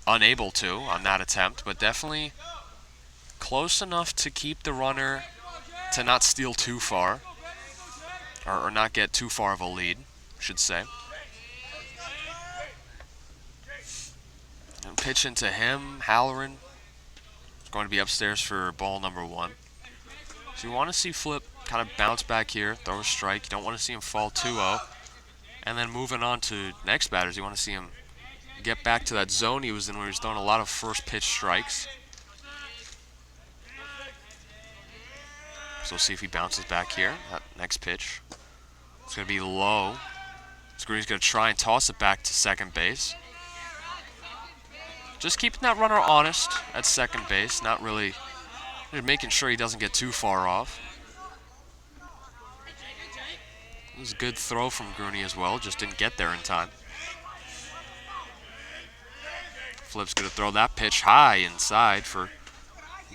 Unable to on that attempt, but definitely close enough to keep the runner to not steal too far, or not get too far of a lead, I should say. And pitch into him, Halloran is going to be upstairs for ball number 1. So you want to see Flip kind of bounce back here, throw a strike. You don't want to see him fall 2-0. And then moving on to next batters, you want to see him get back to that zone he was in where he was throwing a lot of first pitch strikes. So we'll see if he bounces back here. That next pitch. It's going to be low. Screen's going to try and toss it back to second base. Just keeping that runner honest at second base, not really making sure he doesn't get too far off. It was a good throw from Grooney as well, just didn't get there in time. Flip's going to throw that pitch high inside for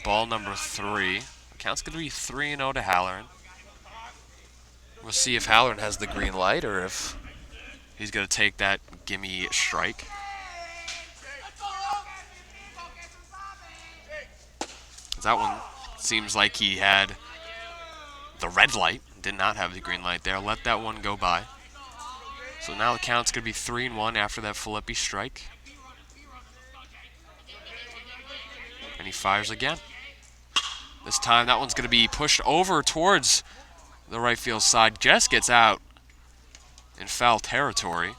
ball number 3. The count's going to be 3-0 to Halloran. We'll see if Halloran has the green light or if he's going to take that gimme strike. That one seems like he had the red light, did not have the green light there. Let that one go by. So now the count's going to be 3-1 after that Filippi strike. And he fires again. This time that one's going to be pushed over towards the right field side. Just gets out in foul territory.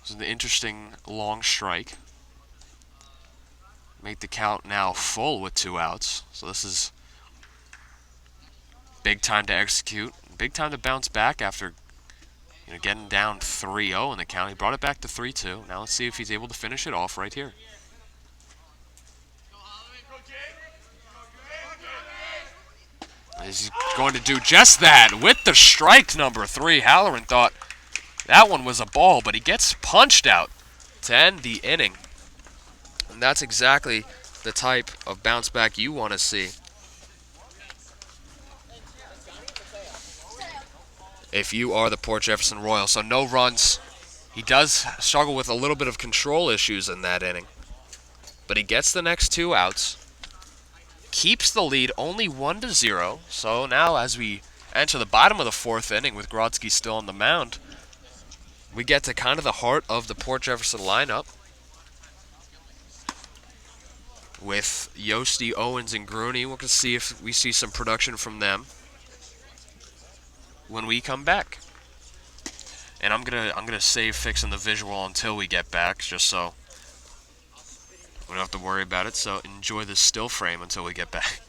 This is an interesting long strike. Make the count now full with 2 outs. So this is big time to execute. Big time to bounce back after getting down 3-0 in the count. He brought it back to 3-2. Now let's see if he's able to finish it off right here. He's going to do just that with the strike number 3. Halloran thought that one was a ball, but he gets punched out to end the inning. And that's exactly the type of bounce back you want to see. If you are the Port Jefferson Royals. So no runs. He does struggle with a little bit of control issues in that inning. But he gets the next 2 outs. Keeps the lead only 1-0. So now as we enter the bottom of the 4th inning with Grodzki still on the mound, we get to kind of the heart of the Port Jefferson lineup. With Yosti, Owens, and Grooney. We're going to see if we see some production from them when we come back. And I'm gonna save fixing the visual until we get back, just so we don't have to worry about it. So enjoy this still frame until we get back.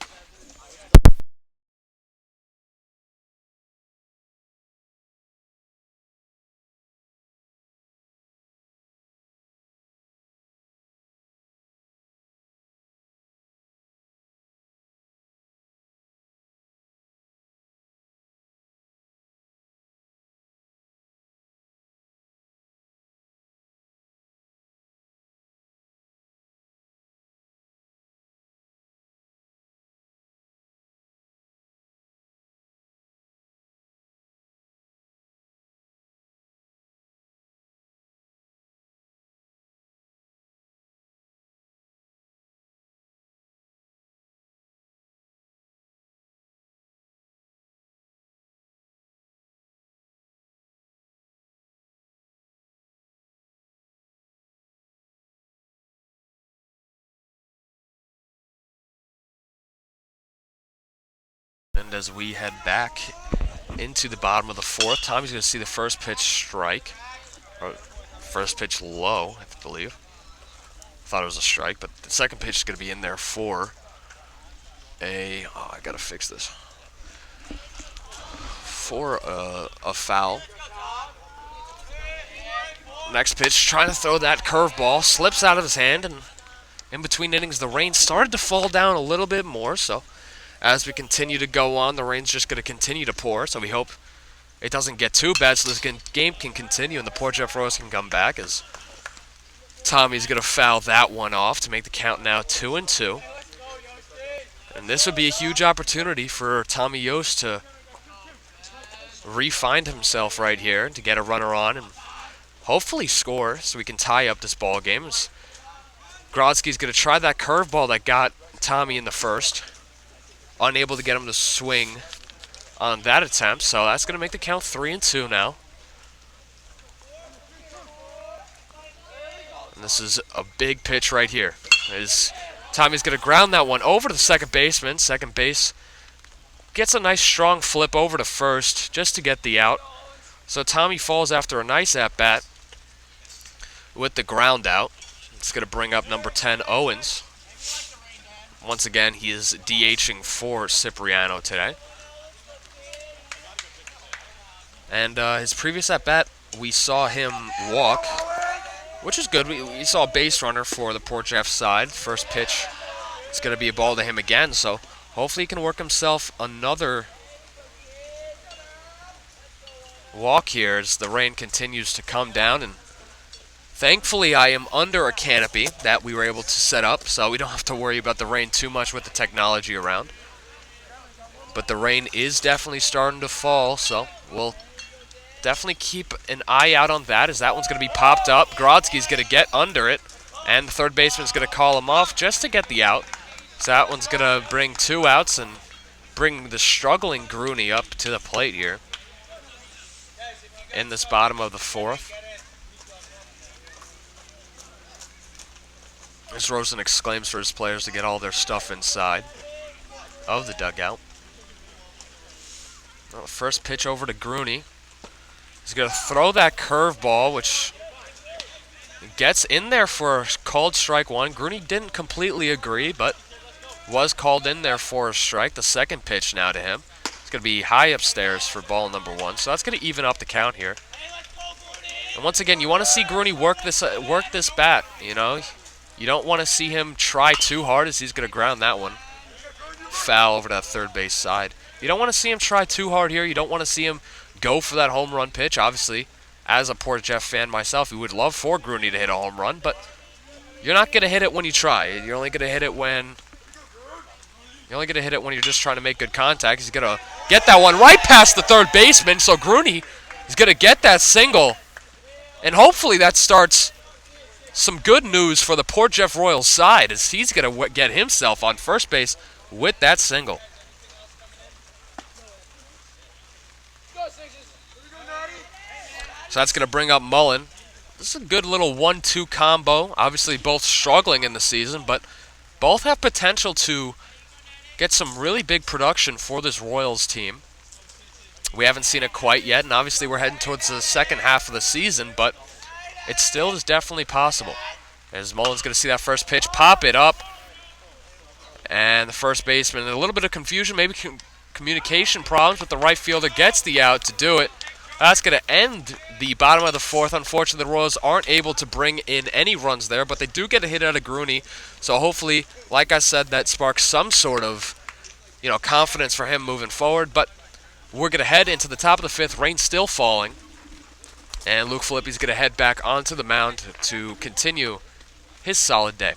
And as we head back into the bottom of the fourth, Tommy's going to see the first pitch strike. Or first pitch low, I believe. Thought it was a strike, but the second pitch is going to be in there for I got to fix this. For a foul. Next pitch, trying to throw that curveball, slips out of his hand, and in between innings, the rain started to fall down a little bit more. So as we continue to go on, the rain's just going to continue to pour. So we hope it doesn't get too bad so this game can continue and the Port Jeff Royals can come back, as Tommy's going to foul that one off to make the count now 2-2. And this would be a huge opportunity for Tommy Yost to re-find himself right here, to get a runner on and hopefully score so we can tie up this ball game. Grodzki's going to try that curveball that got Tommy in the first. Unable to get him to swing on that attempt, so that's going to make the count 3-2 now. And this is a big pitch right here. Tommy's going to ground that one over to the second baseman. Second base gets a nice strong flip over to first just to get the out. So Tommy falls after a nice at-bat with the ground out. It's going to bring up number 10, Owens. Once again, he is DHing for Cipriano today. And his previous at-bat, we saw him walk, which is good. We saw a base runner for the Port Jeff side. First pitch, it's going to be a ball to him again, so hopefully he can work himself another walk here as the rain continues to come down. And thankfully, I am under a canopy that we were able to set up, so we don't have to worry about the rain too much with the technology around. But the rain is definitely starting to fall, so we'll definitely keep an eye out on that, as that one's going to be popped up. Grodzki's going to get under it, and the third baseman's going to call him off just to get the out. So that one's going to bring 2 outs and bring the struggling Grooney up to the plate here in this bottom of the fourth. As Rosen exclaims for his players to get all their stuff inside of the dugout. Well, first pitch over to Grooney. He's going to throw that curveball, which gets in there for a called strike one. Grooney didn't completely agree, but was called in there for a strike. The second pitch now to him. It's going to be high upstairs for ball number 1, so that's going to even up the count here. And once again, you want to see Grooney work this bat, you know. You don't want to see him try too hard, as he's going to ground that one foul over that third base side. You don't want to see him try too hard here. You don't want to see him go for that home run pitch. Obviously, as a Port Jeff fan myself, you would love for Grooney to hit a home run, but you're not going to hit it when you try. You're only going to hit it when you're just trying to make good contact. He's going to get that one right past the third baseman, so Grooney is going to get that single, and hopefully that starts some good news for the Port Jeff Royals side, as he's going to get himself on first base with that single. So that's going to bring up Mullen. This is a good little 1-2 combo. Obviously, both struggling in the season, but both have potential to get some really big production for this Royals team. We haven't seen it quite yet, and obviously we're heading towards the second half of the season, but it still is definitely possible. As Mullen's going to see that first pitch, pop it up, and the first baseman, a little bit of confusion, maybe communication problems with the right fielder, gets the out to do it. That's going to end the bottom of the fourth. Unfortunately, the Royals aren't able to bring in any runs there, but they do get a hit out of Grooney. So hopefully, like I said, that sparks some sort of, confidence for him moving forward. But we're going to head into the top of the fifth. Rain still falling. And Luke Filippi's going to head back onto the mound to continue his solid day.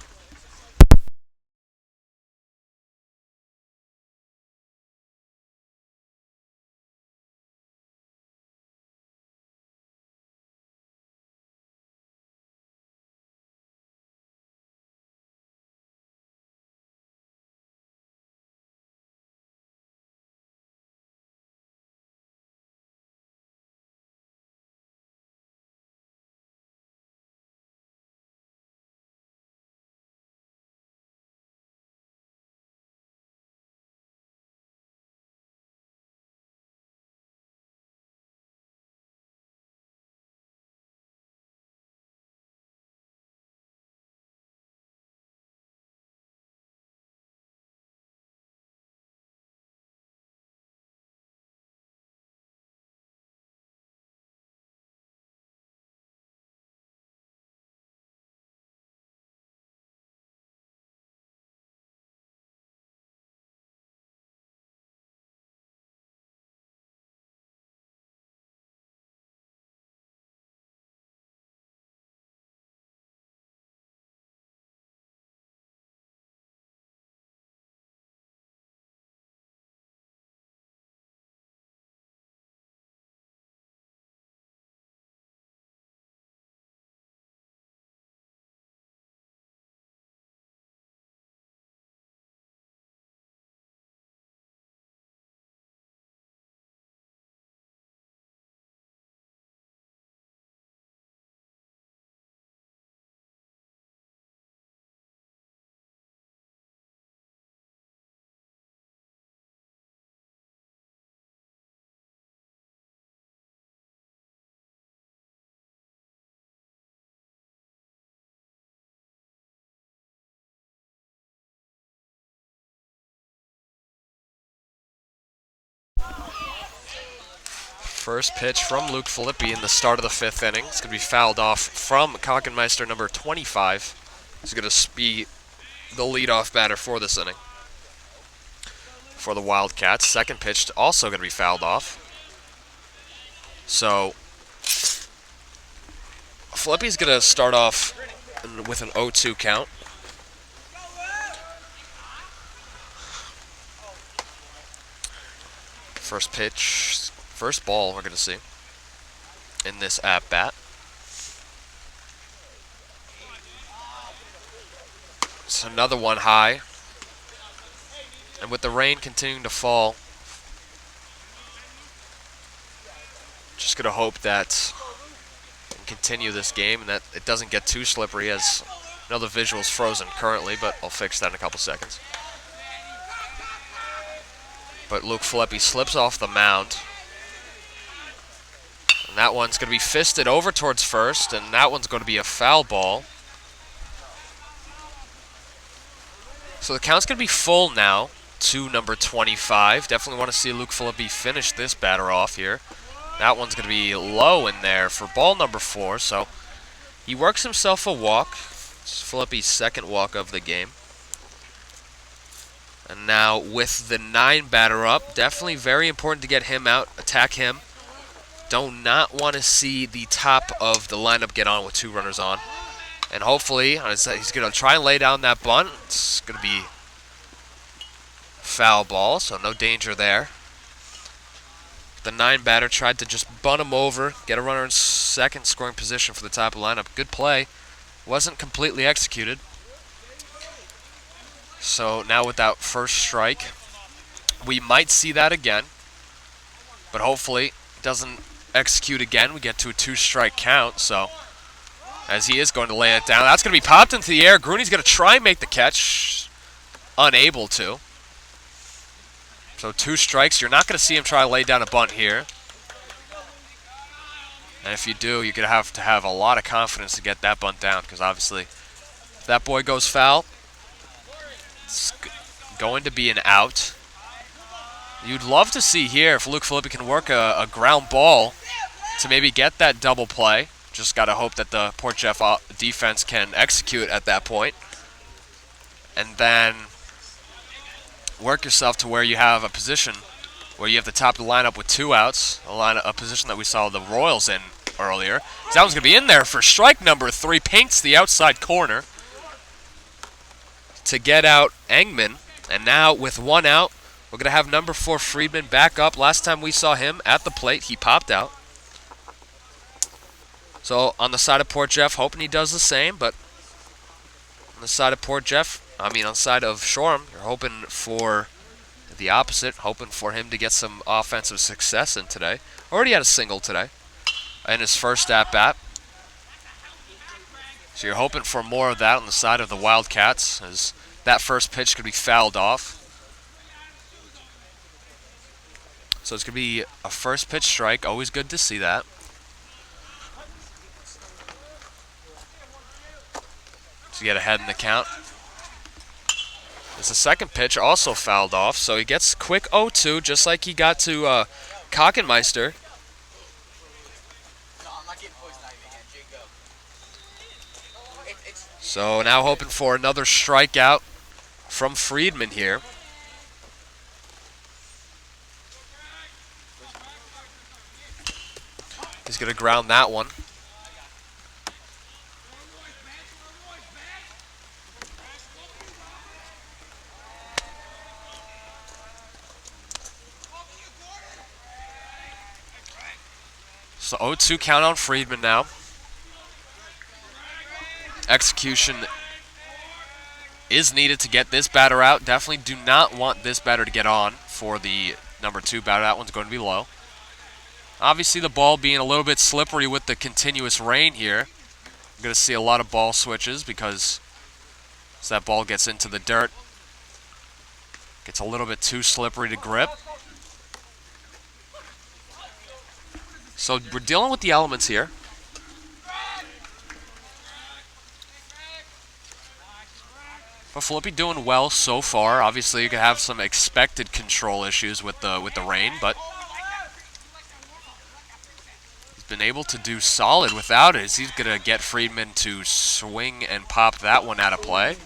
First pitch from Luke Filippi in the start of the 5th inning. It's going to be fouled off from Kockenmeister, number 25. He's going to be the leadoff batter for this inning for the Wildcats. Second pitch also going to be fouled off. So Filippi's going to start off with an 0-2 count. First pitch, first ball we're going to see in this at-bat. It's another one high. And with the rain continuing to fall, just going to hope that we can continue this game and that it doesn't get too slippery, as I know the visual's frozen currently, but I'll fix that in a couple seconds. But Luke Filippi slips off the mound. And that one's going to be fisted over towards first, and that one's going to be a foul ball. So the count's going to be full now to number 25. Definitely want to see Luke Filippi finish this batter off here. That one's going to be low in there for ball number 4, so he works himself a walk. It's Filippi's second walk of the game. And now with the 9 batter up, definitely very important to get him out, attack him. Do not want to see the top of the lineup get on with 2 runners on. And hopefully, he's going to try and lay down that bunt. It's going to be foul ball, so no danger there. The 9 batter tried to just bunt him over, get a runner in second scoring position for the top of the lineup. Good play. Wasn't completely executed. So now with that first strike, we might see that again. But hopefully it doesn't execute again. We get to a 2-strike count, so as he is going to lay it down. That's going to be popped into the air. Grooney's going to try and make the catch. Unable to. So 2 strikes. You're not going to see him try to lay down a bunt here. And if you do, you're going to have a lot of confidence to get that bunt down, because obviously if that boy goes foul, it's going to be an out. You'd love to see here if Luke Filippi can work a ground ball to maybe get that double play. Just got to hope that the Port Jeff defense can execute at that point. And then work yourself to where you have a position where you have the top of the lineup with 2 outs, a position that we saw the Royals in earlier. So that one's going to be in there for strike number 3, paints the outside corner to get out Engman. And now with 1 out, we're going to have number 4 Friedman back up. Last time we saw him at the plate, he popped out. So on the side of Port Jeff, hoping he does the same, but on the side of on the side of Shoreham, you're hoping for the opposite, hoping for him to get some offensive success in today. Already had a single today in his first at-bat. So you're hoping for more of that on the side of the Wildcats, as that first pitch could be fouled off. So it's going to be a first pitch strike. Always good to see that. To get ahead in the count. It's the second pitch also fouled off, so he gets quick 0-2, just like he got to Kockenmeister. So now hoping for another strikeout from Friedman here. He's going to ground that one. So 0-2 count on Friedman now. Execution is needed to get this batter out. Definitely do not want this batter to get on for the number 2 batter. That one's going to be low. Obviously the ball being a little bit slippery with the continuous rain here. I'm going to see a lot of ball switches because as that ball gets into the dirt, gets a little bit too slippery to grip. So we're dealing with the elements here. But Filippi doing well so far. Obviously, you could have some expected control issues with the rain, but been able to do solid without it. He's going to get Friedman to swing and pop that one out of play.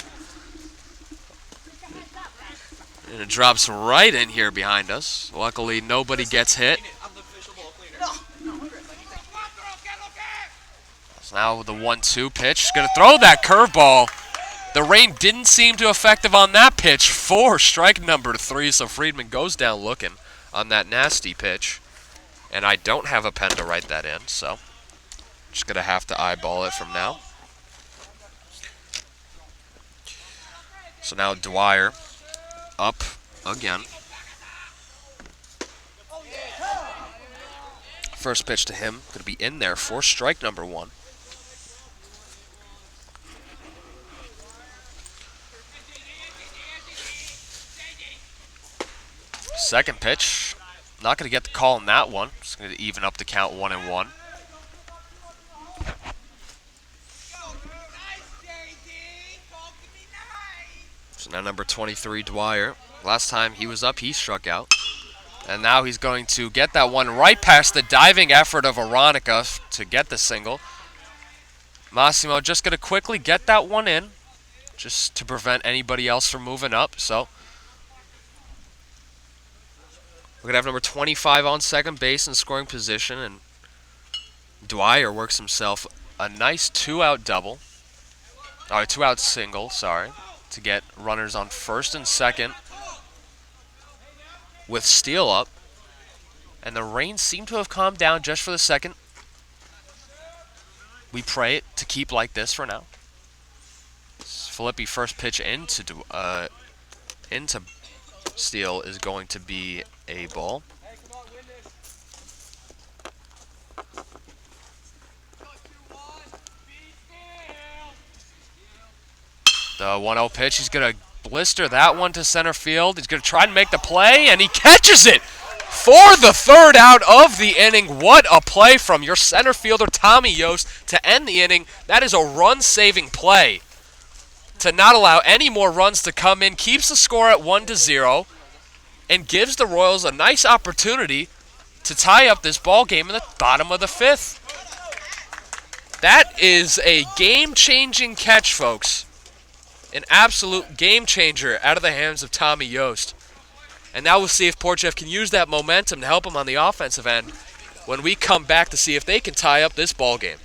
And it drops right in here behind us. Luckily, nobody gets hit. So now with the 1-2 pitch, he's going to throw that curveball. The rain didn't seem too effective on that pitch for strike number 3, so Friedman goes down looking on that nasty pitch. And I don't have a pen to write that in, so just going to have to eyeball it from now. So now Dwyer up again. First pitch to him, going to be in there for strike number 1. Second pitch, not going to get the call on that one. Just going to even up the count 1-1. So now number 23, Dwyer. Last time he was up, he struck out. And now he's going to get that one right past the diving effort of Veronica to get the single. Massimo just going to quickly get that one in, just to prevent anybody else from moving up. So we're going to have number 25 on second base in scoring position, and Dwyer works himself a nice 2-out double. Or 2-out single, sorry, to get runners on first and second with Steele up. And the rain seemed to have calmed down just for the second. We pray it to keep like this for now. Filippi first pitch into Steele is going to be a ball. The 1-0 pitch, he's going to blister that one to center field. He's going to try and make the play, and he catches it for the 3rd out of the inning. What a play from your center fielder, Tommy Yost, to end the inning. That is a run-saving play to not allow any more runs to come in. Keeps the score at 1-0 and gives the Royals a nice opportunity to tie up this ball game in the bottom of the 5th. That is a game-changing catch, folks. An absolute game changer out of the hands of Tommy Yost. And now we'll see if Porchev can use that momentum to help him on the offensive end when we come back to see if they can tie up this ball game.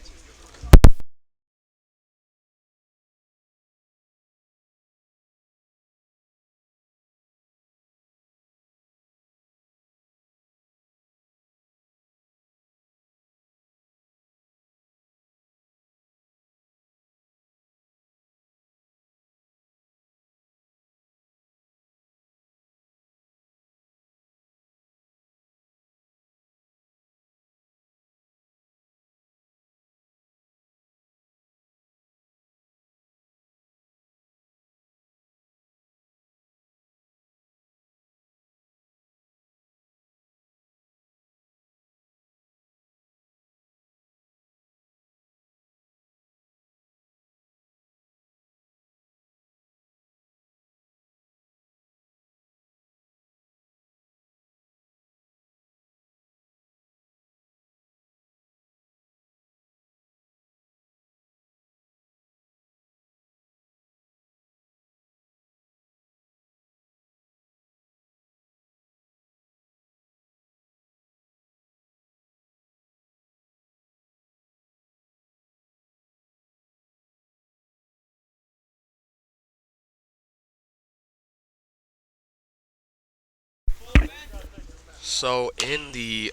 So in the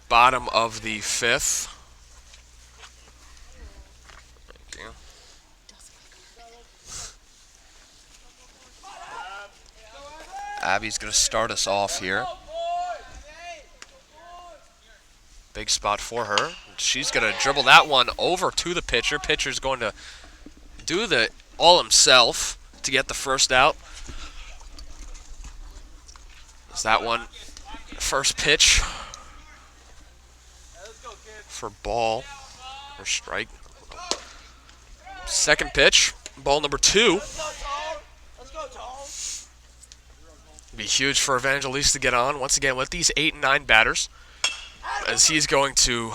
bottom of the 5th, thank you. Abby's going to start us off here. Big spot for her. She's going to dribble that one over to the pitcher. Pitcher's going to do the all himself to get the first out. Is that one first pitch for ball or strike? Second pitch, ball number 2. Be huge for Evangelista to get on once again with these 8 and 9 batters. as he's going to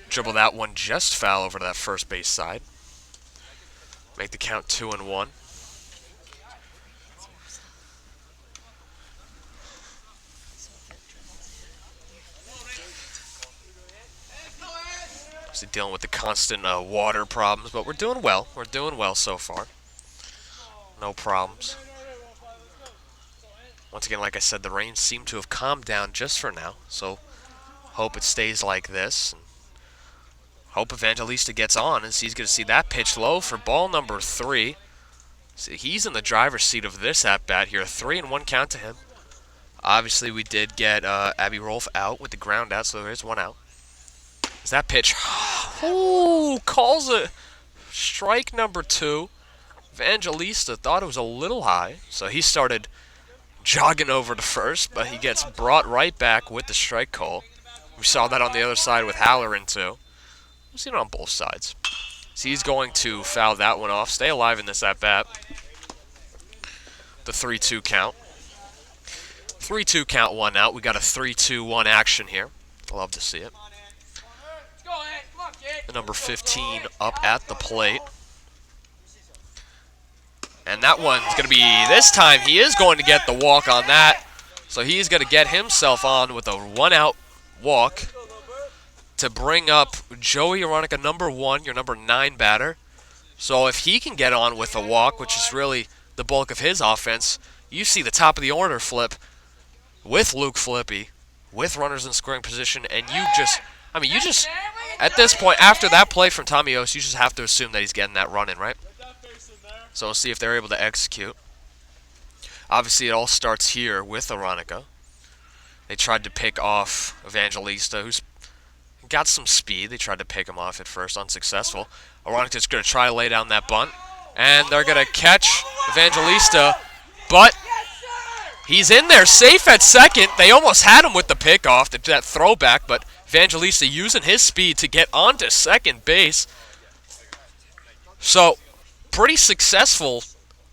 dribble that one just foul over to that first base side. Make the count 2-1. Dealing with the constant water problems, but we're doing well. We're doing well so far. No problems. Once again, like I said, the rain seemed to have calmed down just for now, so hope it stays like this. Hope Evangelista gets on, as he's going to see that pitch low for ball number 3. So he's in the driver's seat of this at-bat here. 3-1 count to him. Obviously, we did get Abby Rolfe out with the ground out, so there's one out. Is that pitch? Ooh, calls it strike number 2. Evangelista thought it was a little high, so he started jogging over to first, but he gets brought right back with the strike call. We saw that on the other side with Halloran too. We've seen it on both sides. So he's going to foul that one off. Stay alive in this at-bat. The 3-2 count. 3-2 count, 1 out. We got a 3-2-1 action here. Love to see it. The number 15 up at the plate. And that one's going to be, this time he is going to get the walk on that. So he's going to get himself on with a 1-out walk to bring up Joey Aronica, number 1, your number 9 batter. So if he can get on with a walk, which is really the bulk of his offense, you see the top of the order flip with Luke Filippi, with runners in scoring position, and you just, at this point, after that play from Tommy Oss, you just have to assume that he's getting that run in, right? So we'll see if they're able to execute. Obviously, it all starts here with Aronica. They tried to pick off Evangelista, who's got some speed. They tried to pick him off at first, unsuccessful. Aronica's going to try to lay down that bunt, and they're going to catch Evangelista, but he's in there safe at second. They almost had him with the pickoff, that throwback, but Evangelista using his speed to get onto second base. So, pretty successful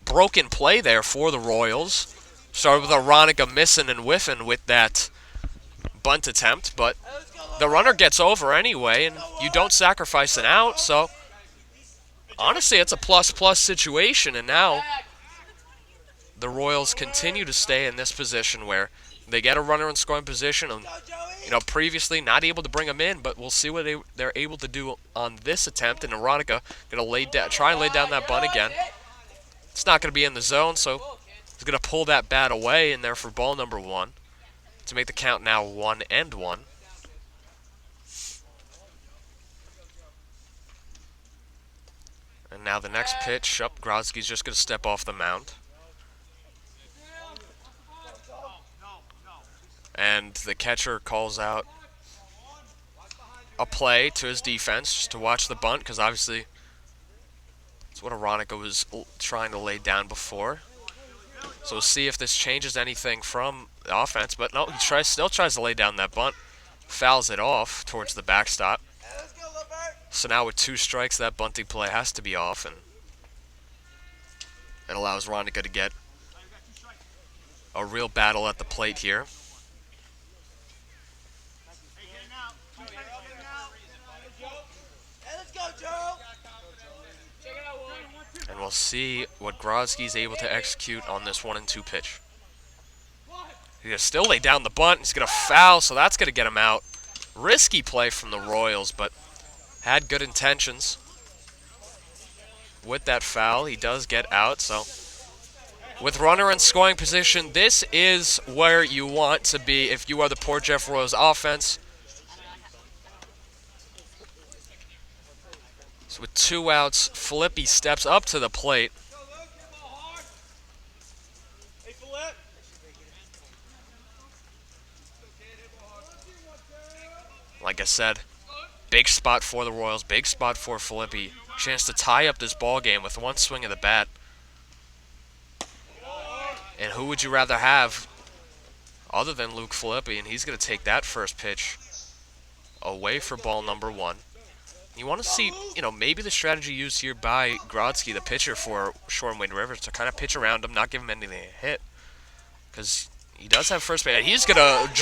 broken play there for the Royals. Started with Aronica missing and whiffing with that bunt attempt, but the runner gets over anyway, and you don't sacrifice an out, so honestly, it's a plus-plus situation, and now the Royals continue to stay in this position where they get a runner in scoring position, and previously not able to bring him in, but we'll see what they're able to do on this attempt. And Aronica going to try and lay down that bunt again. It's not going to be in the zone, so he's going to pull that bat away in there for ball number 1 to make the count now 1-1. And now the next pitch, Grodzki's just going to step off the mound. And the catcher calls out a play to his defense just to watch the bunt, because obviously that's what Aronica was trying to lay down before. So we'll see if this changes anything from the offense. But no, he still tries to lay down that bunt. Fouls it off towards the backstop. So now with 2 strikes, that bunting play has to be off, and it allows Aronica to get a real battle at the plate here. And we'll see what Grodzki's able to execute on this 1-2 pitch. He's going to still lay down the bunt. He's going to foul, so that's going to get him out. Risky play from the Royals, but had good intentions. With that foul, he does get out. So with runner in scoring position, this is where you want to be if you are the Port Jeff Royals offense. So with 2 outs, Filippi steps up to the plate. Like I said, big spot for the Royals, big spot for Filippi. Chance to tie up this ball game with 1 swing of the bat. And who would you rather have other than Luke Filippi? And he's going to take that first pitch away for ball number 1. You want to see, maybe the strategy used here by Grodzki, the pitcher for Shore Wayne Rivers, to kind of pitch around him, not give him anything to hit. Because he does have first base. He's going to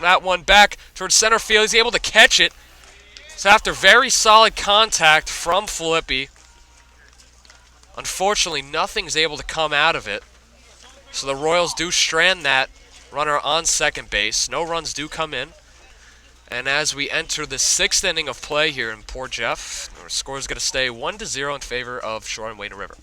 that one back towards center field. He's able to catch it. So after very solid contact from Filippi, unfortunately nothing's able to come out of it. So the Royals do strand that runner on second base. No runs do come in. And as we enter the 6th inning of play here in Port Jeff, our score is going to stay 1-0 in favor of Shore and Wadena River.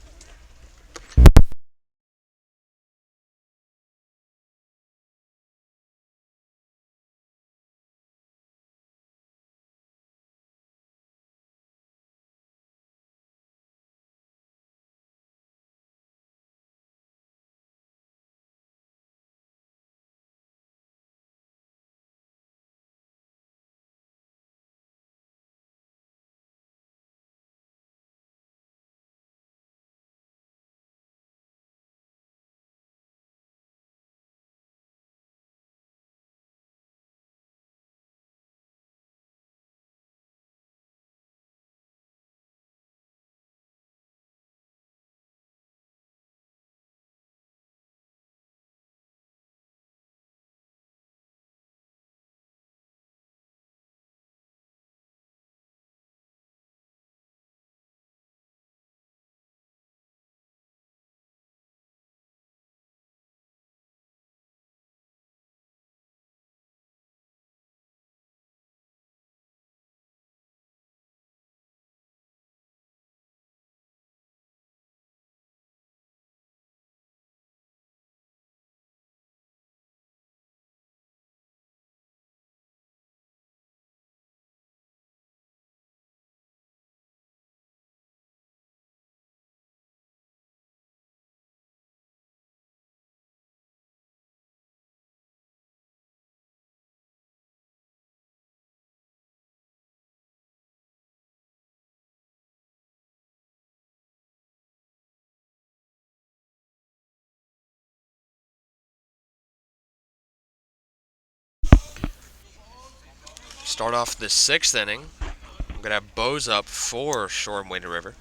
Start off the 6th inning. I'm going to have Bose up for Shore and Wadena River.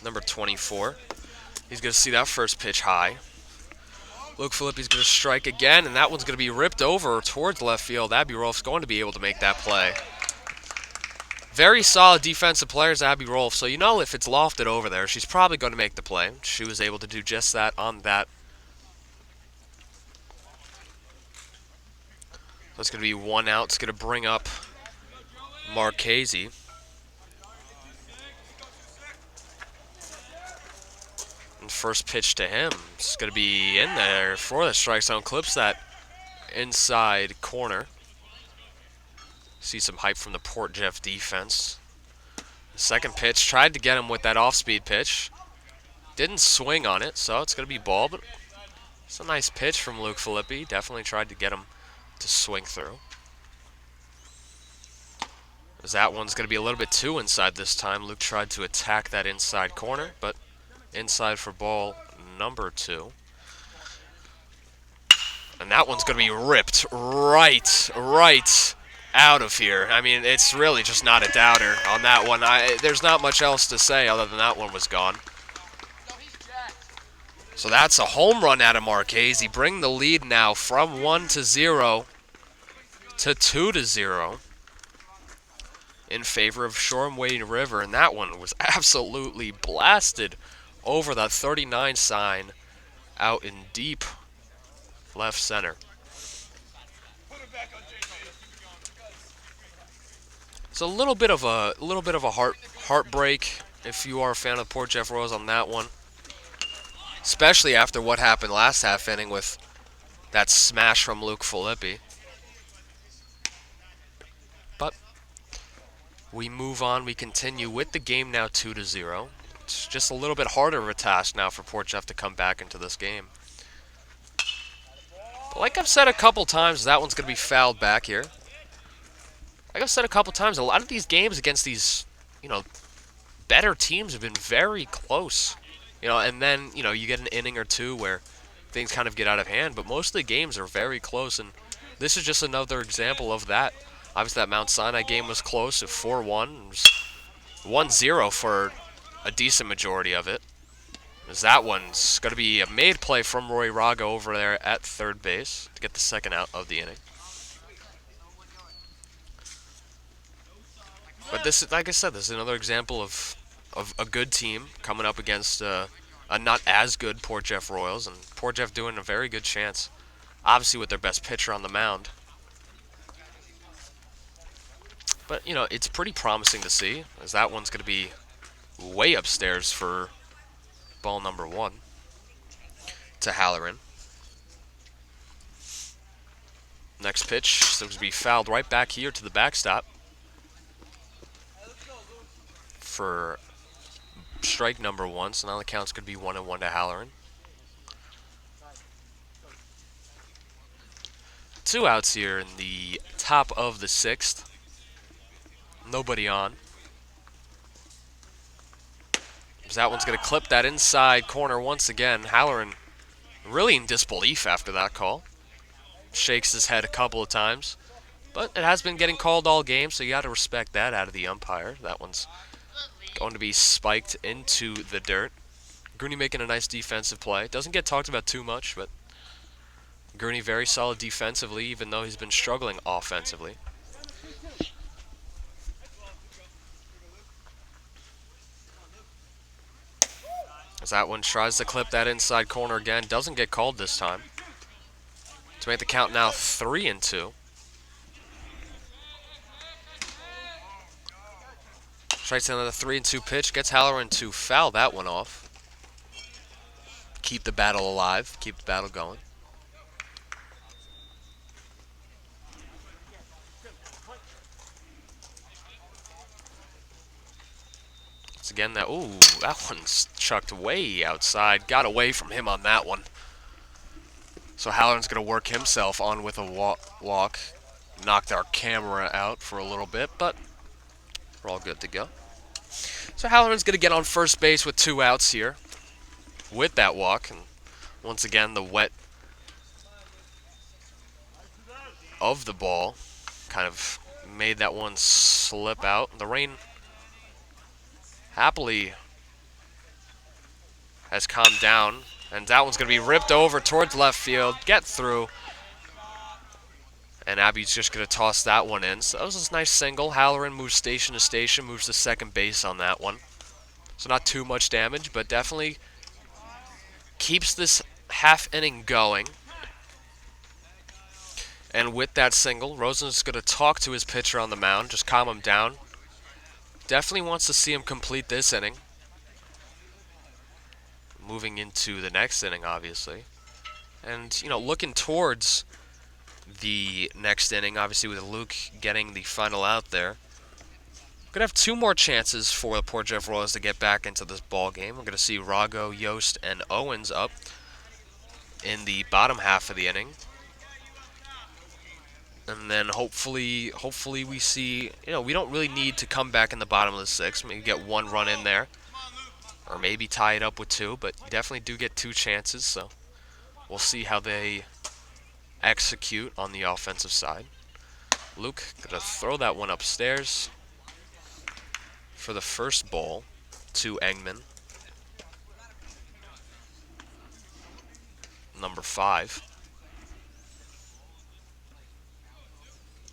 Number 24. He's going to see that first pitch high. Luke Filippi's going to strike again, and that one's going to be ripped over towards left field. Abby Rolfe's going to be able to make that play. Very solid defensive players, Abby Rolfe. So you know if it's lofted over there, she's probably going to make the play. She was able to do just that on that. So it's going to be 1 out. It's going to bring up Marchese. And first pitch to him is going to be in there for the strike zone. Clips that inside corner. See some hype from the Port Jeff defense. The second pitch, tried to get him with that off-speed pitch. Didn't swing on it, so it's going to be ball, but it's a nice pitch from Luke Filippi. Definitely tried to get him to swing through. As that one's going to be a little bit too inside this time. Luke tried to attack that inside corner, but inside for ball number 2. And that one's going to be ripped right out of here. I mean, it's really just not a doubter on that one. There's not much else to say other than that one was gone. So that's a home run out of Marchese. Bring the lead now from 1-0 to 2-0 in favor of Shore and Wadena River. And that one was absolutely blasted over that 39 sign out in deep left center. It's a little bit of a heartbreak if you are a fan of Port Jeff Royals on that one, especially after what happened last half inning with that smash from Luke Filippi. But we move on. We continue with the game now 2-0. It's just a little bit harder of a task now for Port Jeff to come back into this game. But like I've said a couple times, that one's going to be fouled back here. Like I've said a couple times, a lot of these games against these, better teams have been very close. And then, you get an inning or two where things kind of get out of hand, but most of the games are very close, and this is just another example of that. Obviously, that Mount Sinai game was close at 4-1. It was 1-0 for a decent majority of it. As that one's going to be a made play from Roy Raga over there at third base to get the second out of the inning. But this is, like I said, this is another example of a good team coming up against a not as good Port Jeff Royals, and Port Jeff doing a very good chance, obviously with their best pitcher on the mound. But, you know, it's pretty promising to see, as that one's going to be way upstairs for ball number 1 to Halloran. Next pitch, so to be fouled right back here to the backstop for strike number 1. So now the count's going to be 1-1 to Halloran. 2 outs here in the top of the 6th. Nobody on. So that one's going to clip that inside corner once again. Halloran really in disbelief after that call. Shakes his head a couple of times. But it has been getting called all game, so you got to respect that out of the umpire. That one's going to be spiked into the dirt. Gurney making a nice defensive play. Doesn't get talked about too much, but Gurney very solid defensively, even though he's been struggling offensively. As that one tries to clip that inside corner again. Doesn't get called this time. To make the count now 3-2. Strikes another 3-2 pitch. Gets Halloran to foul that one off. Keep the battle alive. Keep the battle going. Once again, that one's chucked way outside. Got away from him on that one. So Halloran's going to work himself on with a walk. Knocked our camera out for a little bit, but we're all good to go. So Halloran's going to get on first base with 2 outs here with that walk. And once again, the wet of the ball kind of made that one slip out. The rain happily has calmed down, and that one's going to be ripped over towards left field, get through, and Abby's just going to toss that one in. So that was a nice single. Halloran moves station to station, moves to second base on that one. So not too much damage, but definitely keeps this half inning going. And with that single, Rosen's going to talk to his pitcher on the mound, just calm him down. Definitely wants to see him complete this inning. Moving into the next inning, obviously. And, you know, looking towards the next inning, obviously with Luke getting the final out there. We're going to have 2 more chances for the Port Jeff Royals to get back into this ball game. We're going to see Rago, Yost, and Owens up in the bottom half of the inning. And then hopefully we see, you know, we don't really need to come back in the bottom of the 6th. Maybe get 1 run in there. Or maybe tie it up with 2, but definitely do get 2 chances, so we'll see how they execute on the offensive side. Luke gonna throw that one upstairs for the first ball to Engman. Number 5.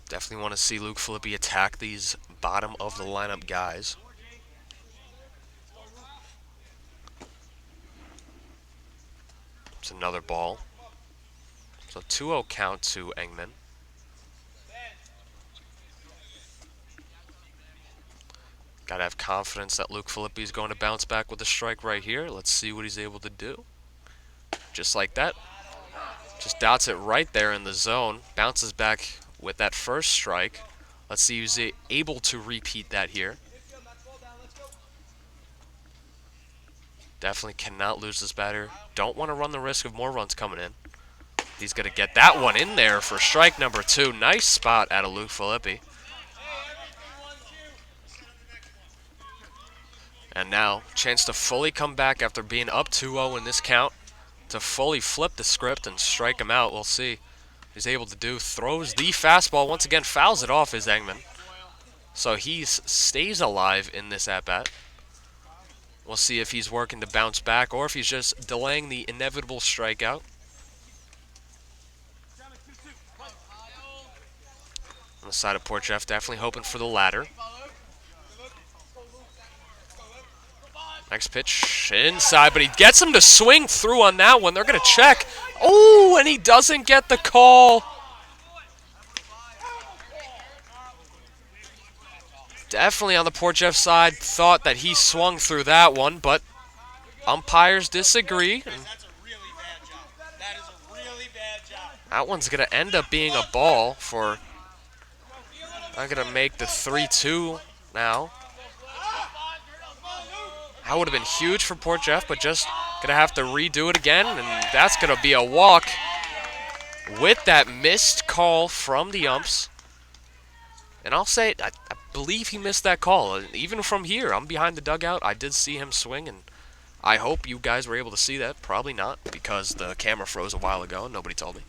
Definitely want to see Luke Filippi attack these bottom of the lineup guys. It's another ball. So 2-0 count to Engman. Gotta have confidence that Luke Filippi is going to bounce back with a strike right here. Let's see what he's able to do. Just like that. Just dots it right there in the zone. Bounces back with that first strike. Let's see who's able to repeat that here. Definitely cannot lose this batter. Don't want to run the risk of more runs coming in. He's going to get that one in there for strike number 2. Nice spot out of Luke Filippi. And now, chance to fully come back after being up 2-0 in this count. To fully flip the script and strike him out. We'll see. He's able to do. Throws the fastball. Once again, fouls it off his Engman. So he stays alive in this at-bat. We'll see if he's working to bounce back or if he's just delaying the inevitable strikeout. On the side of Port Jeff, definitely hoping for the latter. Next pitch inside, but he gets him to swing through on that one. They're going to check. Oh, and he doesn't get the call. Definitely on the Port Jeff side, thought that he swung through that one, but umpires disagree. That one's going to end up being a ball for... I'm going to make the 3-2 now. That would have been huge for Port Jeff, but just going to have to redo it again, and that's going to be a walk with that missed call from the umps. And I'll say, I believe he missed that call. Even from here, I'm behind the dugout. I did see him swing, and I hope you guys were able to see that. Probably not, because the camera froze a while ago and nobody told me.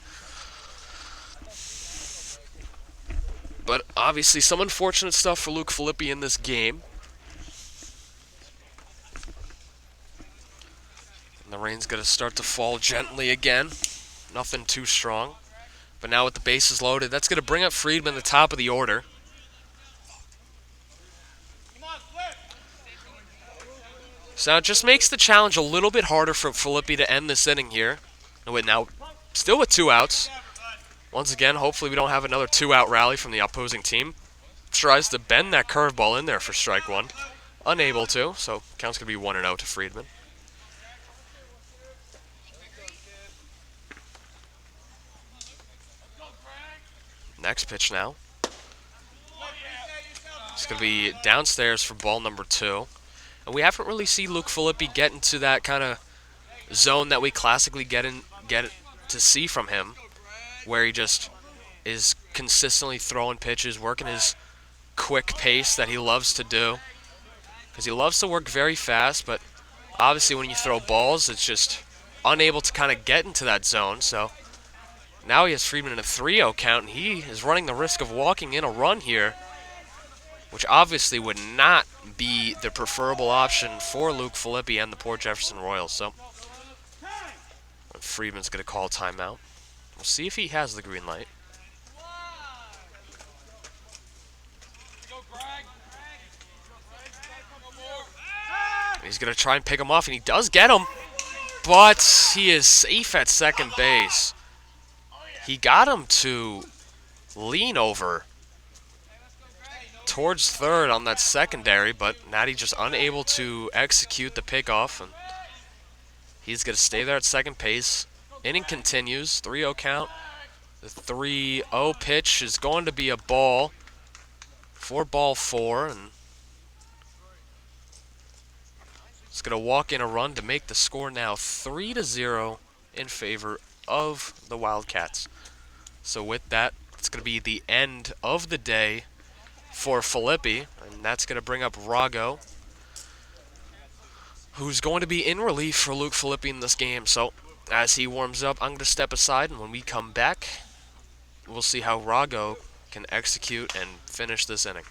But obviously some unfortunate stuff for Luke Filippi in this game. And the rain's going to start to fall gently again. Nothing too strong. But now with the bases loaded, that's going to bring up Friedman at the top of the order. So it just makes the challenge a little bit harder for Filippi to end this inning here. And now, still with 2 outs. Once again, hopefully we don't have another 2-out rally from the opposing team. Tries to bend that curveball in there for strike 1. Unable to, so count's going to be 1-0 to Friedman. Next pitch now. It's going to be downstairs for ball number 2. And we haven't really seen Luke Filippi get into that kind of zone that we classically get to see from him, where he just is consistently throwing pitches, working his quick pace that he loves to do. Because he loves to work very fast, but obviously when you throw balls, it's just unable to kind of get into that zone. So now he has Friedman in a 3-0 count, and he is running the risk of walking in a run here, which obviously would not be the preferable option for Luke Filippi and the Port Jefferson Royals. So Friedman's going to call timeout. We'll see if he has the green light. He's going to try and pick him off, and he does get him, but he is safe at second base. He got him to lean over towards third on that secondary, but Natty just unable to execute the pickoff, and he's going to stay there at second base. Inning continues, 3-0 count. The 3-0 pitch is going to be a ball for ball 4, and it's going to walk in a run to make the score now 3-0 in favor of the Wildcats. So with that, it's going to be the end of the day for Filippi, and that's going to bring up Rago, who's going to be in relief for Luke Filippi in this game. So as he warms up, I'm going to step aside, and when we come back, we'll see how Rago can execute and finish this inning.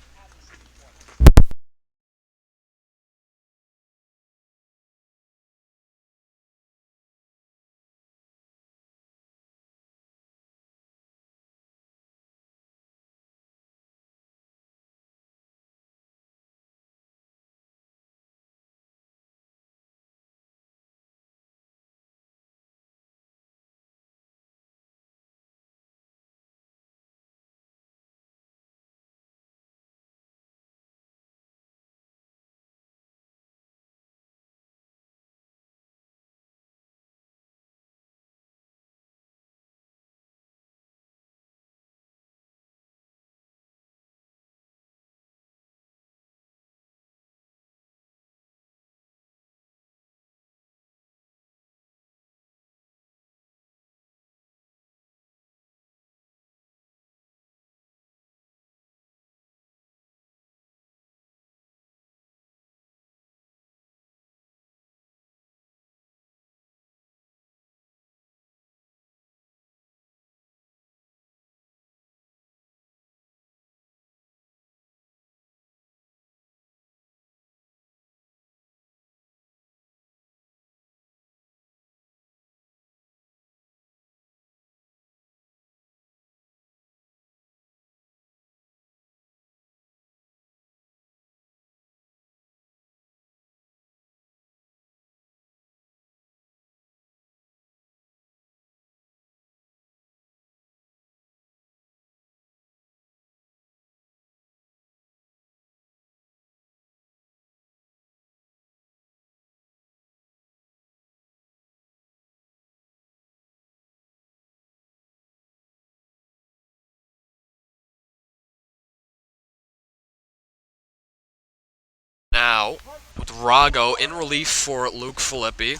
now with Rago in relief for Luke Filippi.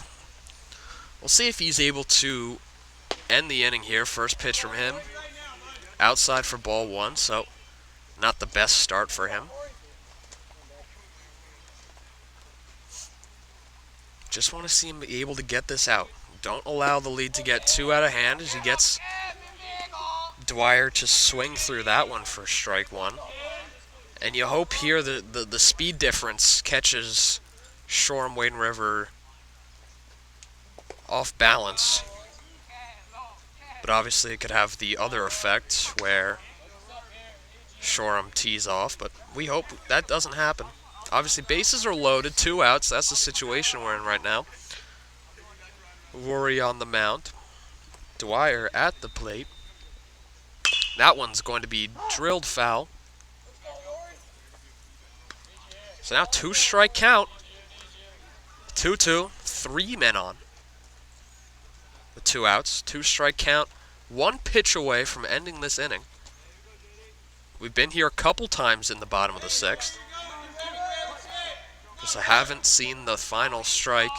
We'll see if he's able to end the inning here. First pitch from him. Outside for ball one, so not the best start for him. Just want to see him be able to get this out. Don't allow the lead to get too out of hand as he gets Dwyer to swing through that one for strike one. And you hope here the speed difference catches Shoreham Wading River off balance. But obviously it could have the other effect where Shoreham tees off, but we hope that doesn't happen. Obviously bases are loaded, 2 outs. That's the situation we're in right now. Rory on the mound. Dwyer at the plate. That one's going to be drilled foul. So now 2-strike count. 2-2, 3 men on. With 2 outs, 2-strike count, 1 pitch away from ending this inning. We've been here a couple times in the bottom of the 6th. Just I haven't seen the final strike.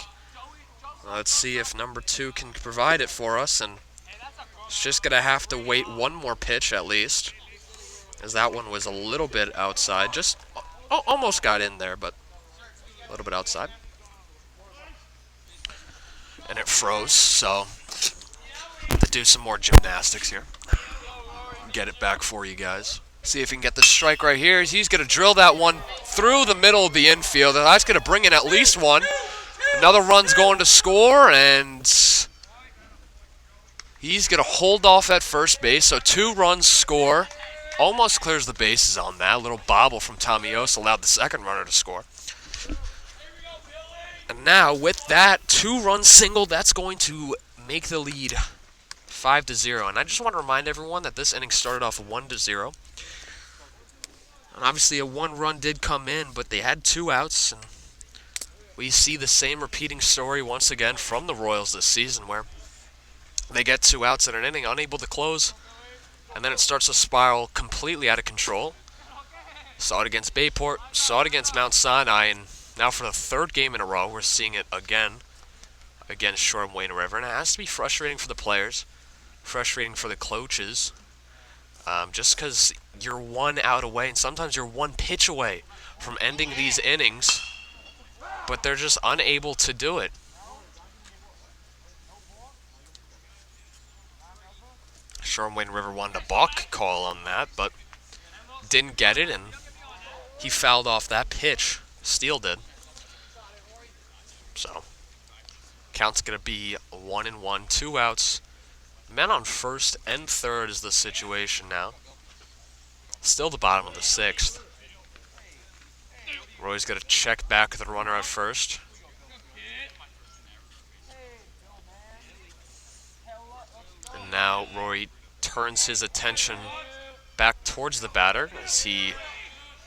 Let's see if number 2 can provide it for us, and it's just going to have to wait 1 more pitch at least, as that one was a little bit outside. Just almost got in there, but a little bit outside. And it froze, so to do some more gymnastics here. Get it back for you guys. See if he can get the strike right here. He's going to drill that one through the middle of the infield. That's going to bring in at least 1. Another run's going to score, and he's going to hold off at first base. So 2 runs score. Almost clears the bases on that. A little bobble from Tommy Oss allowed the second runner to score. And now with that 2-run single, that's going to make the lead 5-0. And I just want to remind everyone that this inning started off 1-0. And obviously a 1 run did come in, but they had 2 outs. And we see the same repeating story once again from the Royals this season, where they get 2 outs in an inning, unable to close, and then it starts to spiral completely out of control. Saw it against Bayport, saw it against Mount Sinai, and now for the 3rd game in a row, we're seeing it again against Shoreham Wading River. And it has to be frustrating for the players, frustrating for the coaches, just because you're 1 out away, and sometimes you're 1 pitch away from ending these innings, but they're just unable to do it. Shoreham Wading River wanted a balk call on that, but didn't get it, and he fouled off that pitch. Steele did. So, count's going to be 1-1, 2 outs. Men on first and third is the situation now. Still the bottom of the 6th. Roy's going to check back the runner at first. And now Roy turns his attention back towards the batter as he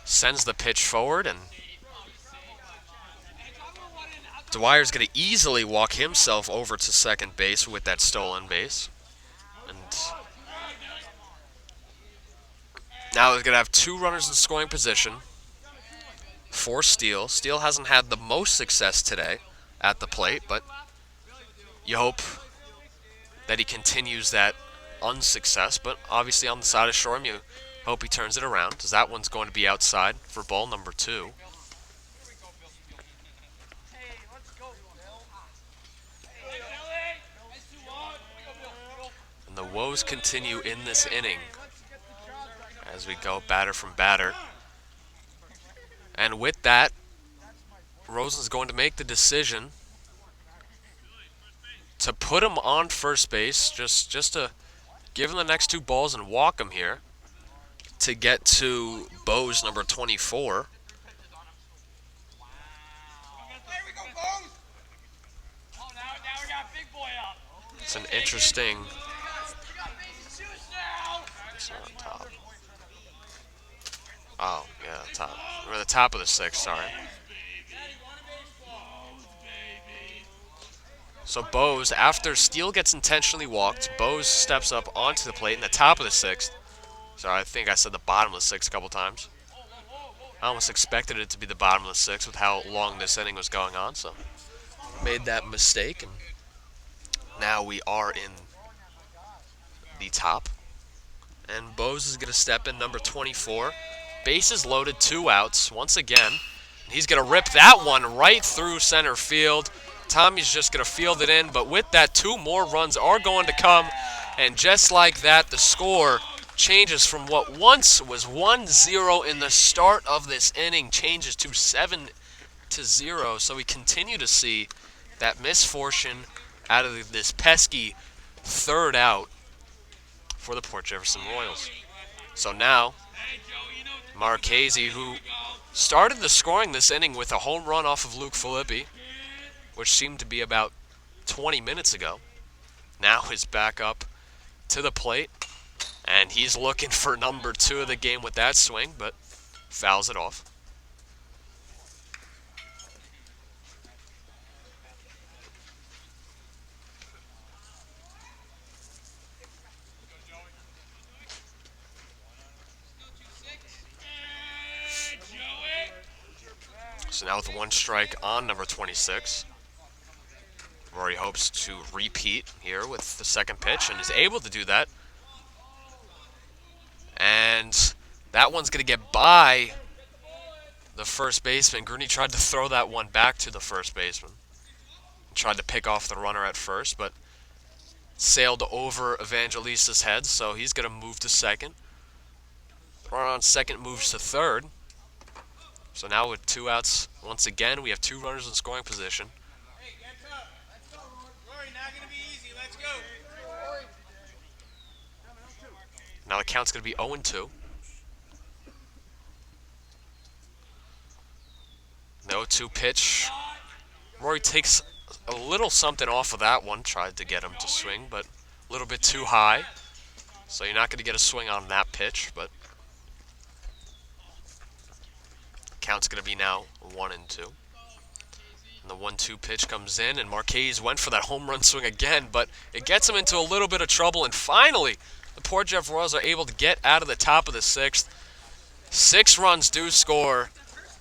sends the pitch forward, and Dwyer's going to easily walk himself over to second base with that stolen base. And now he's going to have 2 runners in scoring position for Steele. Steele hasn't had the most success today at the plate, but you hope that he continues that unsuccess. But obviously on the side of Shoreham, you hope he turns it around, as that one's going to be outside for ball number 2. And the woes continue in this inning as we go batter from batter. And with that, Rosen's going to make the decision to put him on first base, just to give him the next 2 balls and walk him here to get to Bose number 24. It's an interesting. It's not top. Oh, yeah, top. We're at the top of the 6th, sorry. So Bose, after Steele gets intentionally walked, Bose steps up onto the plate in the top of the 6th. So I think I said the bottom of the 6th a couple times. I almost expected it to be the bottom of the sixth with how long this inning was going on, so made that mistake, and now we are in the top. And Bose is going to step in, number 24. Bases loaded, 2 outs once again. He's going to rip that one right through center field. Tommy's just going to field it in, but with that, 2 more runs are going to come. And just like that, the score changes from what once was 1-0 in the start of this inning, changes to 7-0. So we continue to see that misfortune out of this pesky third out for the Port Jefferson Royals. So now, Marchese, who started the scoring this inning with a home run off of Luke Filippi, which seemed to be about 20 minutes ago, now is back up to the plate, and he's looking for number 2 of the game with that swing, but fouls it off. So now with 1 strike on number 26, Rory hopes to repeat here with the second pitch and is able to do that. And that one's going to get by the first baseman. Gurney tried to throw that one back to the first baseman. Tried to pick off the runner at first, but sailed over Evangelista's head, so he's going to move to second. Runner on second moves to third. So now with 2 outs, once again, we have 2 runners in scoring position. Now the count's going to be 0-2. No 2 pitch. Rory takes a little something off of that one. Tried to get him to swing, but a little bit too high. So you're not going to get a swing on that pitch, but count's going to be now 1-2. And the 1-2 pitch comes in, and Marquez went for that home run swing again, but it gets him into a little bit of trouble, and finally, the Port Jeff Royals are able to get out of the top of the 6th. 6 runs do score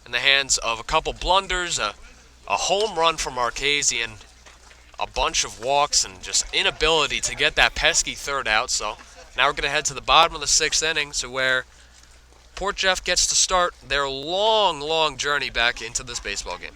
in the hands of a couple blunders, a home run from Marquez, and a bunch of walks, and just inability to get that pesky third out. So now we're going to head to the bottom of the 6th inning, to where Port Jeff gets to start their long, long journey back into this baseball game.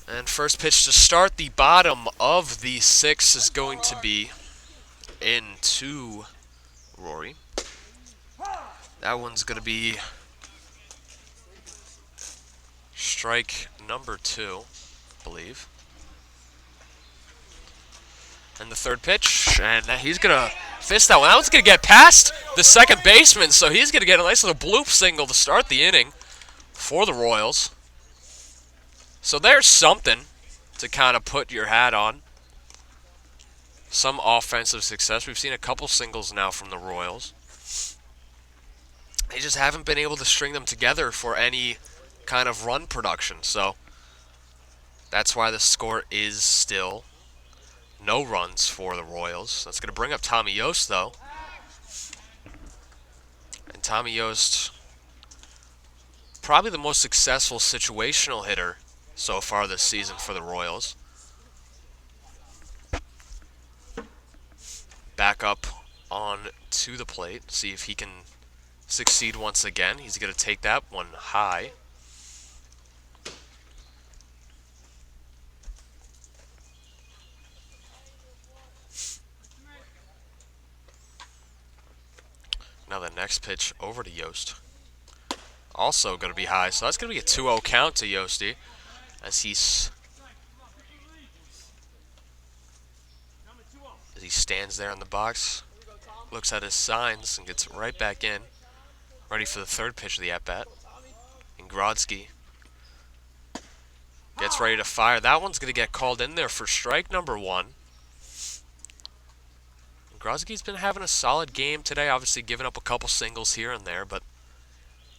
And first pitch to start the bottom of the 6th is going to be into Rory. That one's going to be strike number 2, I believe. And the third pitch, and he's going to fist that one. That one's going to get past the second baseman, so he's going to get a nice little bloop single to start the inning for the Royals. So there's something to kind of put your hat on. Some offensive success. We've seen a couple singles now from the Royals. they just haven't been able to string them together for any kind of run production. So that's why the score is still no runs for the Royals. That's going to bring up Tommy Yost, though. And Tommy Yost, probably the most successful situational hitter so far this season for the Royals. Back up on to the plate, see if he can succeed once again. He's going to take that one high. Now the next pitch over to Yost. Also going to be high, so that's going to be a 2-0 count to Yosty as he stands there in the box, looks at his signs, and gets right back in, ready for the third pitch of the at-bat. And Grodzki gets ready to fire. That one's going to get called in there for strike number 1. Grodzki's been having a solid game today, obviously giving up a couple singles here and there, but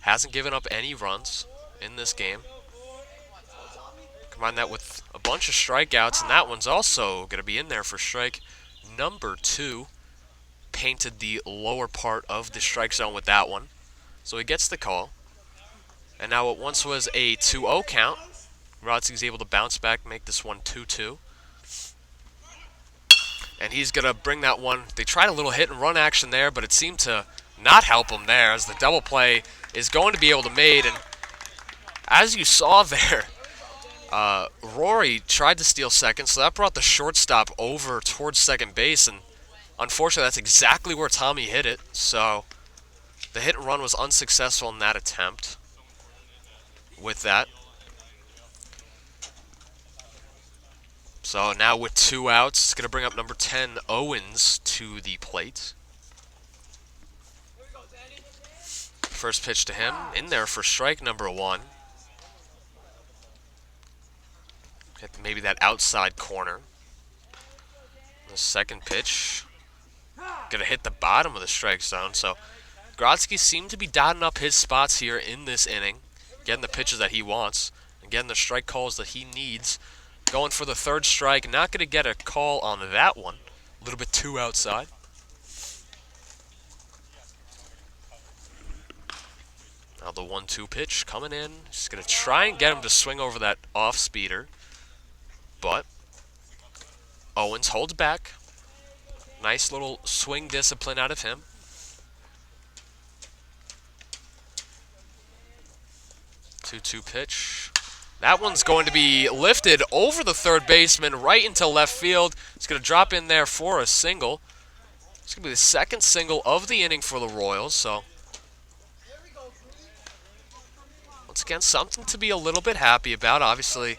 hasn't given up any runs in this game. Combine that with a bunch of strikeouts, and that one's also going to be in there for strike number 2. Painted the lower part of the strike zone with that one. So he gets the call. And now what once was a 2-0 count, Grodzki's able to bounce back, make this one 2-2. And he's going to bring that one. They tried a little hit and run action there, but it seemed to not help him there, as the double play is going to be able to made. And as you saw there, Rory tried to steal second, so that brought the shortstop over towards second base. And unfortunately, that's exactly where Tommy hit it. So the hit and run was unsuccessful in that attempt with that. So now with 2 outs, it's going to bring up number 10, Owens, to the plate. First pitch to him, in there for strike number 1. Hit maybe that outside corner. The second pitch, going to hit the bottom of the strike zone. So Grodzki seemed to be dotting up his spots here in this inning, getting the pitches that he wants, and getting the strike calls that he needs. Going for the third strike, not going to get a call on that one. A little bit too outside. Now the 1-2 pitch coming in. Just going to try and get him to swing over that off-speeder. But Owens holds back. Nice little swing discipline out of him. Two-two pitch. That one's going to be lifted over the third baseman right into left field. It's going to drop in there for a single. It's going to be the second single of the inning for the Royals. So once again, something to be a little bit happy about. Obviously,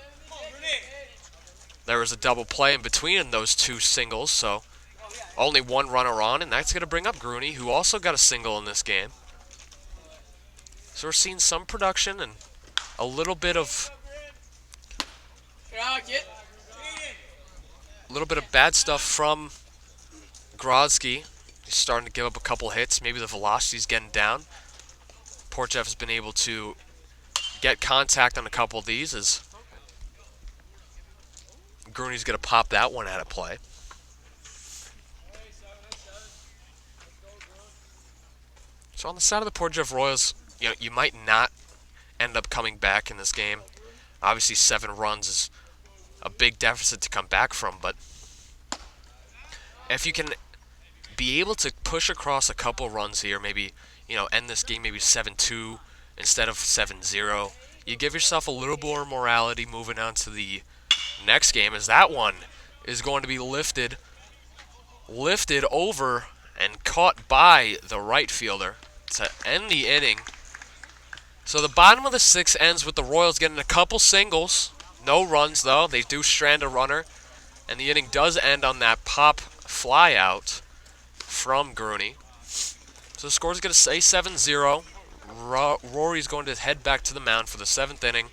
there was a double play in between those 2 singles, so only 1 runner on, and that's going to bring up Grooney, who also got a single in this game. So we're seeing some production and a little bit of bad stuff from Grodzki. He's starting to give up a couple hits. Maybe the velocity's getting down. Portjev has been able to get contact on a couple of these as Grooney's going to pop that one out of play. So on the side of the Portjev Royals, you might not end up coming back in this game. Obviously, 7 runs is a big deficit to come back from, but if you can be able to push across a couple runs here, maybe, end this game maybe 7-2 instead of 7-0, you give yourself a little more morality moving on to the next game, as that one is going to be lifted over and caught by the right fielder to end the inning. So the bottom of the 6th ends with the Royals getting a couple singles. No runs, though. They do strand a runner. And the inning does end on that pop fly out from Grooney. So the score is going to say 7-0. Rory's going to head back to the mound for the 7th inning.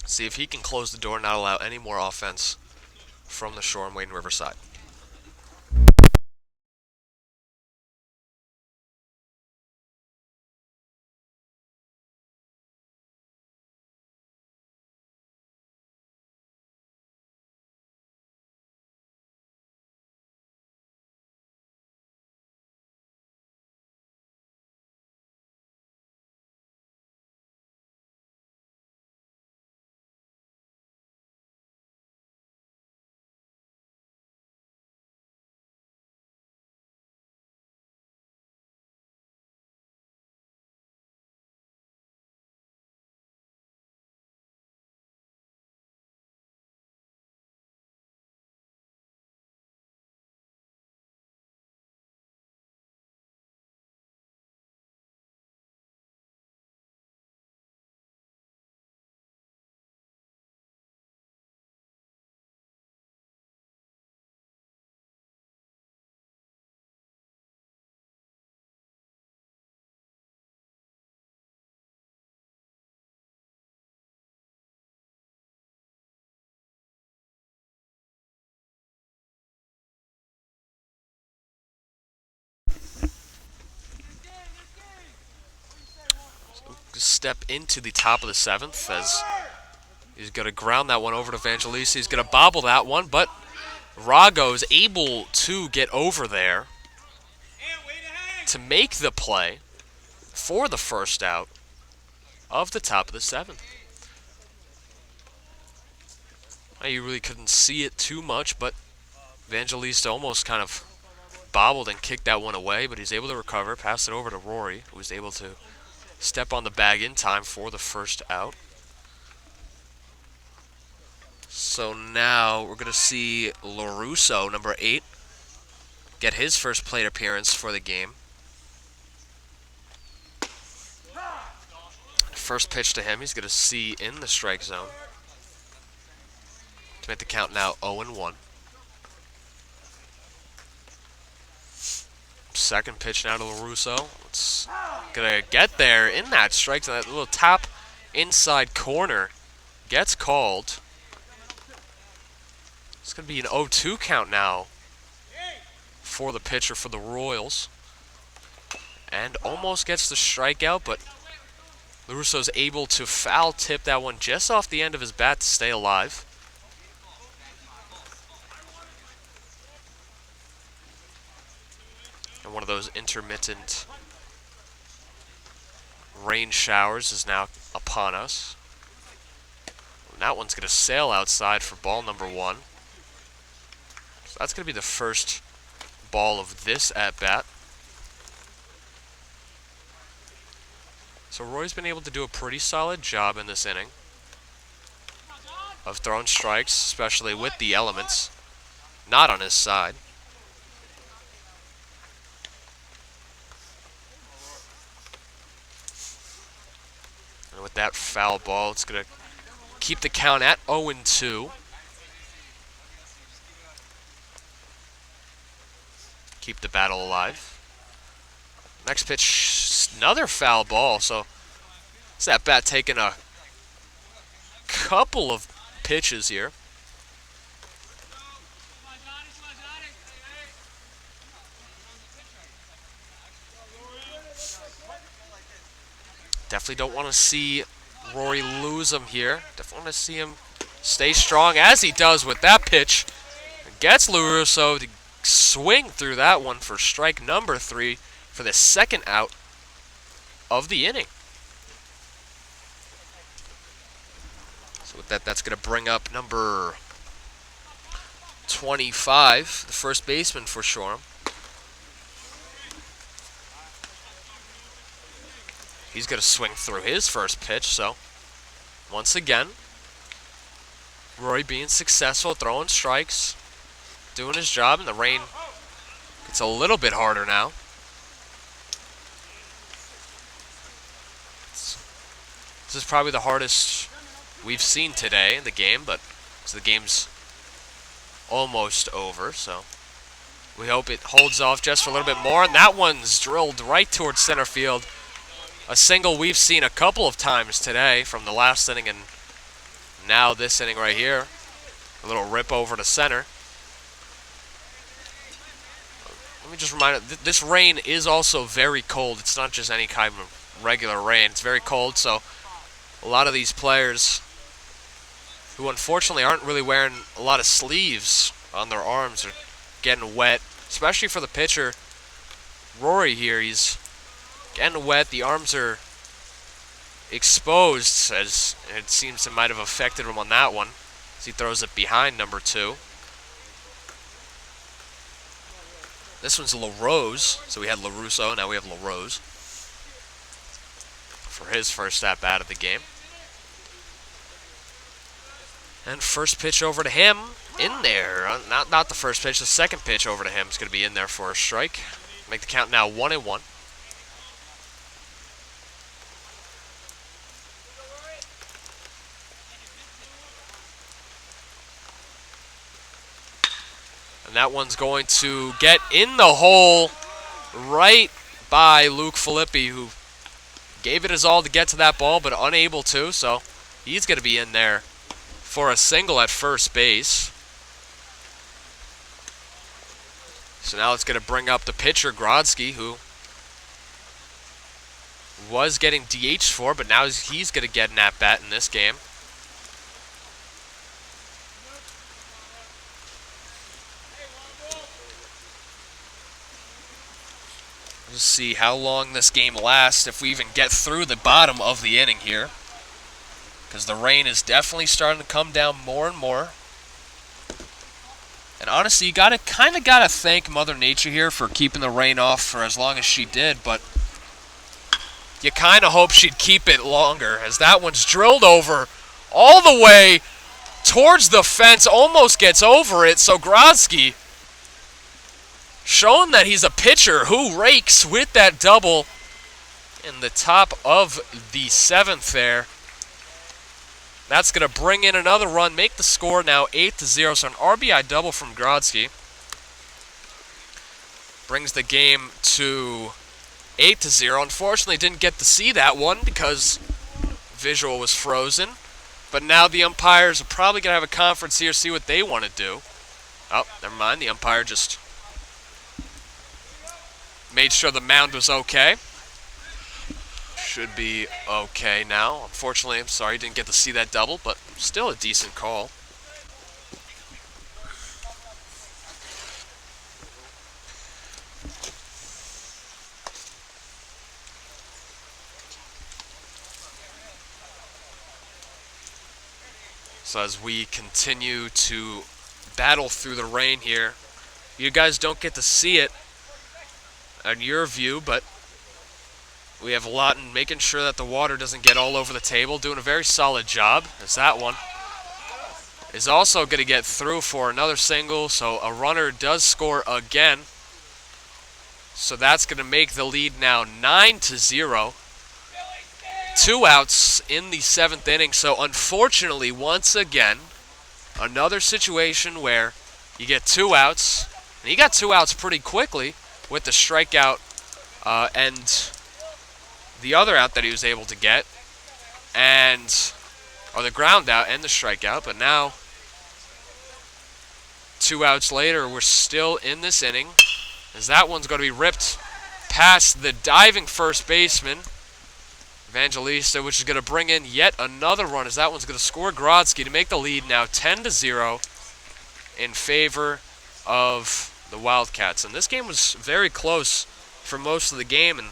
See if he can close the door and not allow any more offense from the Shore and Wayne Riverside. step into the top of the 7th as he's going to ground that one over to Evangelista. He's going to bobble that one, but Rago's able to get over there to make the play for the first out of the top of the 7th. You really couldn't see it too much, but Evangelista almost kind of bobbled and kicked that one away, but he's able to recover, pass it over to Rory, who was able to step on the bag in time for the first out. So now we're going to see LaRusso, number 8, get his first plate appearance for the game. First pitch to him, he's going to see in the strike zone to make the count now 0-1. Second pitch now to LaRusso. It's going to get there in that strike zone. That little top inside corner gets called. It's going to be an 0-2 count now for the pitcher for the Royals. And almost gets the strikeout, but LaRusso's able to foul tip that one just off the end of his bat to stay alive. And one of those intermittent rain showers is now upon us. And that one's going to sail outside for ball number 1. So that's going to be the first ball of this at-bat. So Roy's been able to do a pretty solid job in this inning of throwing strikes, especially with the elements not on his side. And with that foul ball, it's going to keep the count at 0-2. Keep the battle alive. Next pitch, another foul ball. So it's that bat taking a couple of pitches here. Definitely don't want to see Rory lose him here. Definitely want to see him stay strong, as he does with that pitch. Gets LaRusso to swing through that one for strike number 3 for the second out of the inning. So with that, that's going to bring up number 25, the first baseman for Shoreham. He's going to swing through his first pitch, so once again, Rory being successful, throwing strikes, doing his job, and the rain gets a little bit harder now. This is probably the hardest we've seen today in the game, but the game's almost over, so we hope it holds off just for a little bit more. And that one's drilled right towards center field. A single we've seen a couple of times today from the last inning and now this inning right here. A little rip over to center. Let me just remind you, this rain is also very cold. It's not just any kind of regular rain. It's very cold, so a lot of these players who unfortunately aren't really wearing a lot of sleeves on their arms are getting wet, especially for the pitcher. Rory here, he's getting wet. The arms are exposed, as it seems it might have affected him on that one, as he throws it behind number 2. This one's LaRose, so we had LaRusso, now we have LaRose for his first at-bat of the game. And first pitch over to him, in there. Not the first pitch, the second pitch over to him is going to be in there for a strike. Make the count now 1-1. And that one's going to get in the hole right by Luke Filippi, who gave it his all to get to that ball, but unable to, so he's going to be in there for a single at first base. So now it's going to bring up the pitcher, Grodzki, who was getting DH for, but now he's going to get an at-bat in this game. We'll see how long this game lasts, if we even get through the bottom of the inning here. Because the rain is definitely starting to come down more and more. And honestly, you kind of gotta thank Mother Nature here for keeping the rain off for as long as she did, but you kind of hope she'd keep it longer, as that one's drilled over all the way towards the fence, almost gets over it. So Grodzki, showing that he's a pitcher who rakes with that double in the top of the 7th there. That's going to bring in another run, make the score now 8-0. So an RBI double from Grodzki brings the game to 8-0. Unfortunately, didn't get to see that one because visual was frozen. But now the umpires are probably going to have a conference here, see what they want to do. Oh, never mind. The umpire just made sure the mound was okay. Should be okay now. Unfortunately, I'm sorry, didn't get to see that double, but still a decent call. So as we continue to battle through the rain here, you guys don't get to see it on your view, but we have a lot in making sure that the water doesn't get all over the table. Doing a very solid job, as that one is also going to get through for another single. So a runner does score again. So that's going to make the lead now 9-0. 2 outs in the 7th inning. So unfortunately, once again, another situation where you get 2 outs. And he got 2 outs pretty quickly with the strikeout and the other out that he was able to get, or the ground out and the strikeout. But now, 2 outs later, we're still in this inning, as that one's going to be ripped past the diving first baseman, Evangelista, which is going to bring in yet another run, as that one's going to score Grodzki to make the lead now 10-0 in favor of the Wildcats. And this game was very close for most of the game, and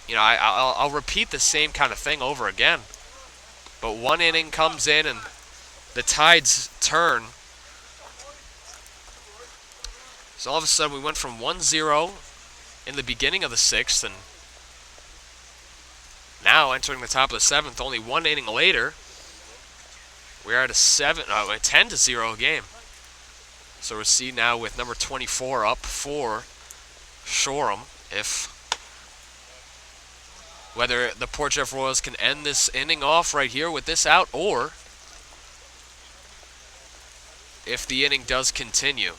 you know, I'll repeat the same kind of thing over again. But one inning comes in and the tides turn. So all of a sudden we went from 1-0 in the beginning of the 6th, and now entering the top of the 7th, only 1 inning later, we're at a 10-0 game. So we'll see now with number 24 up for Shoreham whether the Port Jeff Royals can end this inning off right here with this out, or if the inning does continue.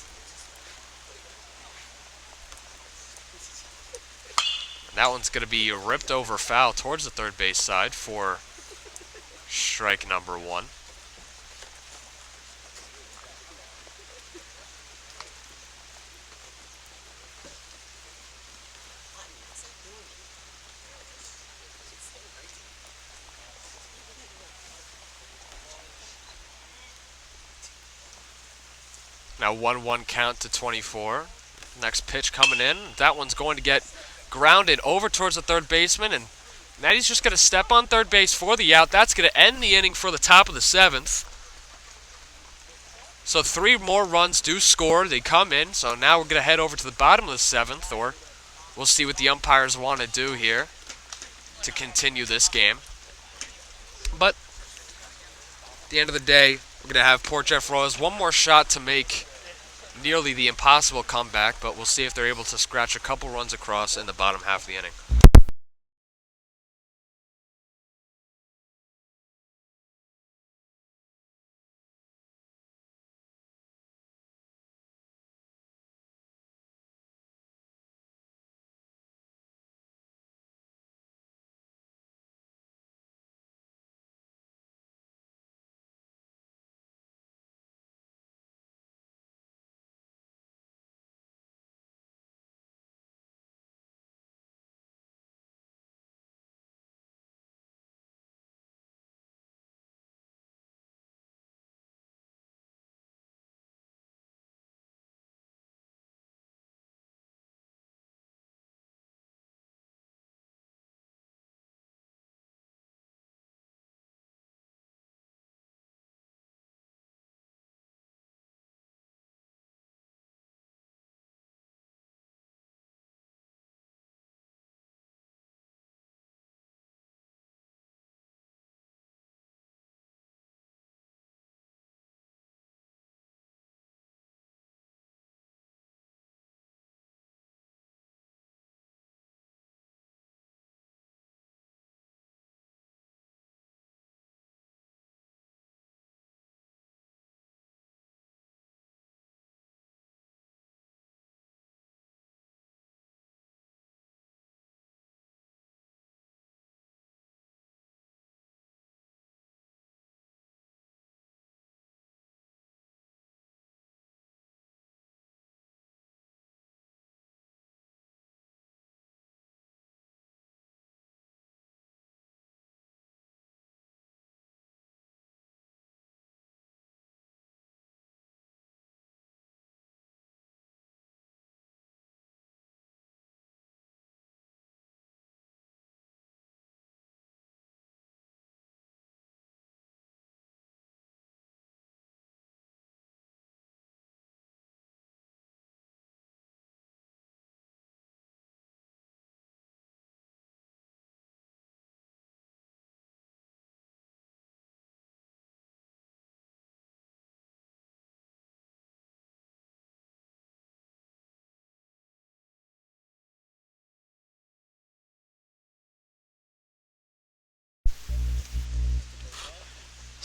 And that one's going to be ripped over foul towards the third base side for strike number 1. Now 1-1 count to 24. Next pitch coming in. That one's going to get grounded over towards the third baseman, and Natty's just going to step on third base for the out. That's going to end the inning for the top of the 7th. So 3 more runs do score. They come in. So now we're going to head over to the bottom of the 7th, or we'll see what the umpires want to do here to continue this game. But at the end of the day, we're going to have Port Jeff Royals one more shot to make nearly the impossible comeback, but we'll see if they're able to scratch a couple runs across in the bottom half of the inning.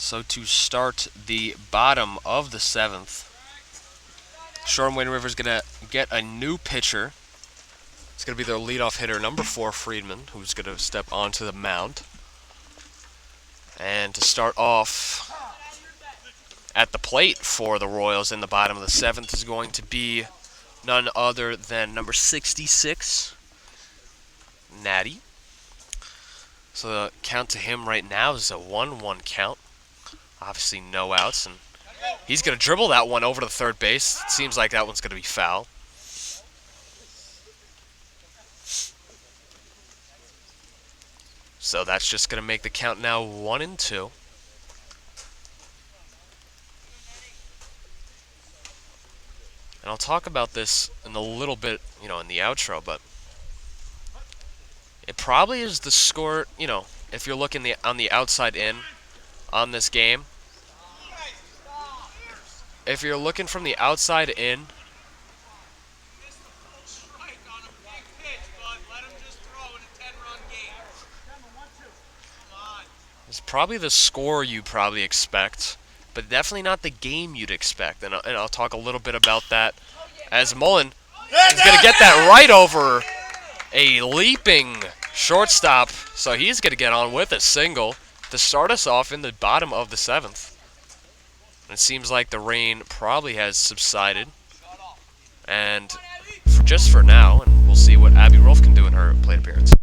So to start the bottom of the 7th, Shore and Wayne River's going to get a new pitcher. It's going to be their leadoff hitter, number 4, Friedman, who's going to step onto the mound. And to start off at the plate for the Royals in the bottom of the 7th is going to be none other than number 66, Natty. So the count to him right now is a 1-1 count. Obviously no outs, and he's going to dribble that one over to third base. It seems like that one's going to be foul. So that's just going to make the count now 1-2. And I'll talk about this in a little bit, in the outro, but it probably is the score, if you're looking on the outside in on this game. If you're looking from the outside in, it's probably the score you probably expect, but definitely not the game you'd expect. And I'll talk a little bit about that as Mullen is going to get that right over a leaping shortstop. So he's going to get on with a single to start us off in the bottom of the 7th. It seems like the rain probably has subsided. And just for now, and we'll see what Abby Rolfe can do in her plate appearance.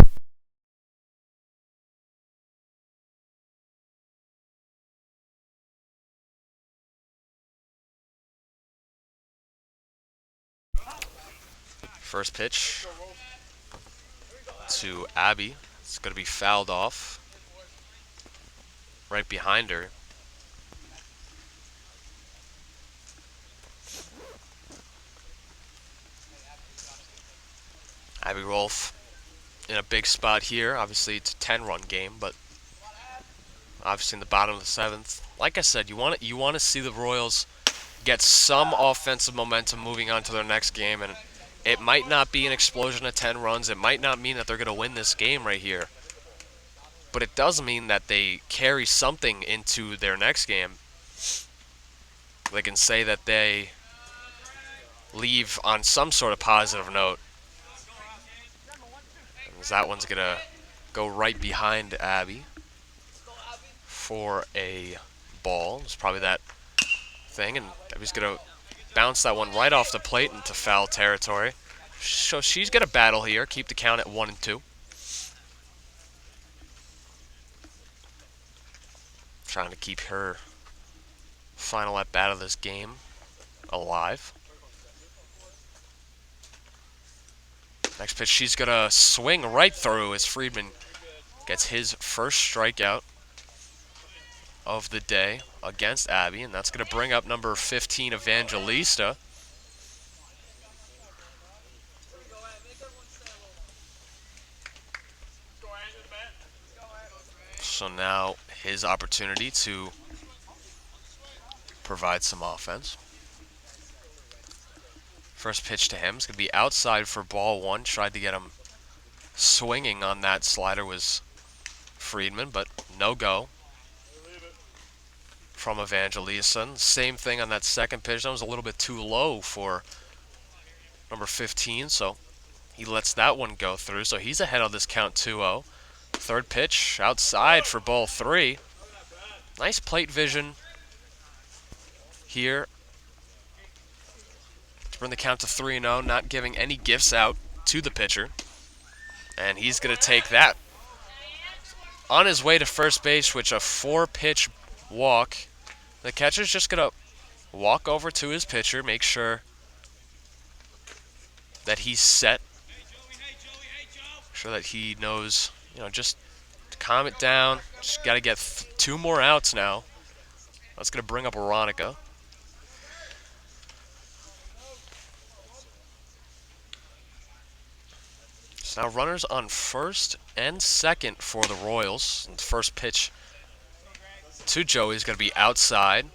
First pitch to Abby. It's going to be fouled off right behind her. Abby Rolfe in a big spot here. Obviously, it's a 10-run game, but obviously in the bottom of the 7th. Like I said, you want to see the Royals get some offensive momentum moving on to their next game, and it might not be an explosion of 10 runs. It might not mean that they're going to win this game right here, but it does mean that they carry something into their next game. They can say that they leave on some sort of positive note. That one's going to go right behind Abby for a ball. It's probably that thing, and Abby's going to bounce that one right off the plate into foul territory. So she's going to battle here, keep the count at 1-2. Trying to keep her final at bat of this game alive. Next pitch, she's going to swing right through as Friedman gets his first strikeout of the day against Abby, and that's going to bring up number 15, Evangelista. So now his opportunity to provide some offense. First pitch to him is going to be outside for ball 1. Tried to get him swinging on that slider was Friedman, but no go from Evangelista. Same thing on that second pitch. That was a little bit too low for number 15, so he lets that one go through. So he's ahead of this count 2-0. Third pitch outside for ball 3. Nice plate vision here to bring the count to 3-0, not giving any gifts out to the pitcher. And he's going to take that. On his way to first base, which a 4-pitch walk. The catcher's just going to walk over to his pitcher, make sure that he's set. Make sure that he knows, just to calm it down. Just got to get 2 more outs now. That's going to bring up Veronica. So now runners on first and second for the Royals. And the first pitch to Joey is going to be outside.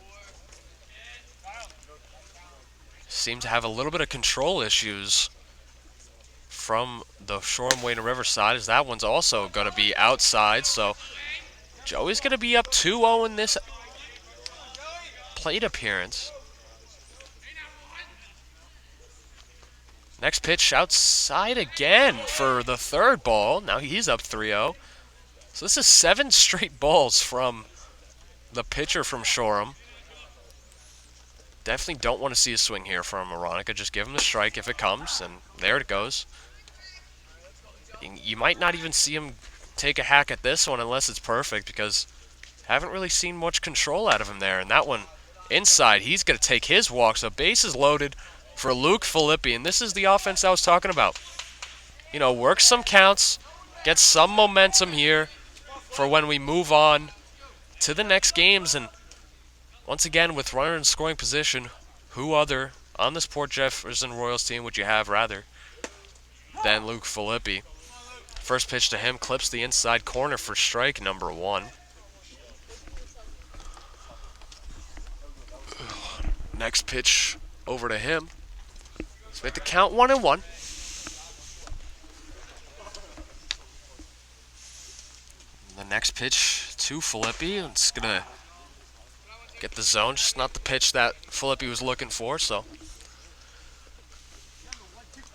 Seem to have a little bit of control issues from the Shore and Wayne River side, as that one's also going to be outside. So Joey's going to be up 2-0 in this plate appearance. Next pitch outside again for the third ball. Now he's up 3-0. So this is 7 straight balls from the pitcher from Shoreham. Definitely don't want to see a swing here from Aronica. Just give him the strike if it comes, and there it goes. You might not even see him take a hack at this one unless it's perfect, because haven't really seen much control out of him there. And that one inside, he's going to take his walk. So base is loaded for Luke Filippi, and this is the offense I was talking about. You know, work some counts, get some momentum here for when we move on to the next games. And once again, with runner in scoring position, who other on this Port Jefferson Royals team would you have rather than Luke Filippi? First pitch to him clips the inside corner for strike number 1. Next pitch over to him. Let's make the count 1-1. The next pitch to Filippi. It's going to get the zone, just not the pitch that Filippi was looking for. So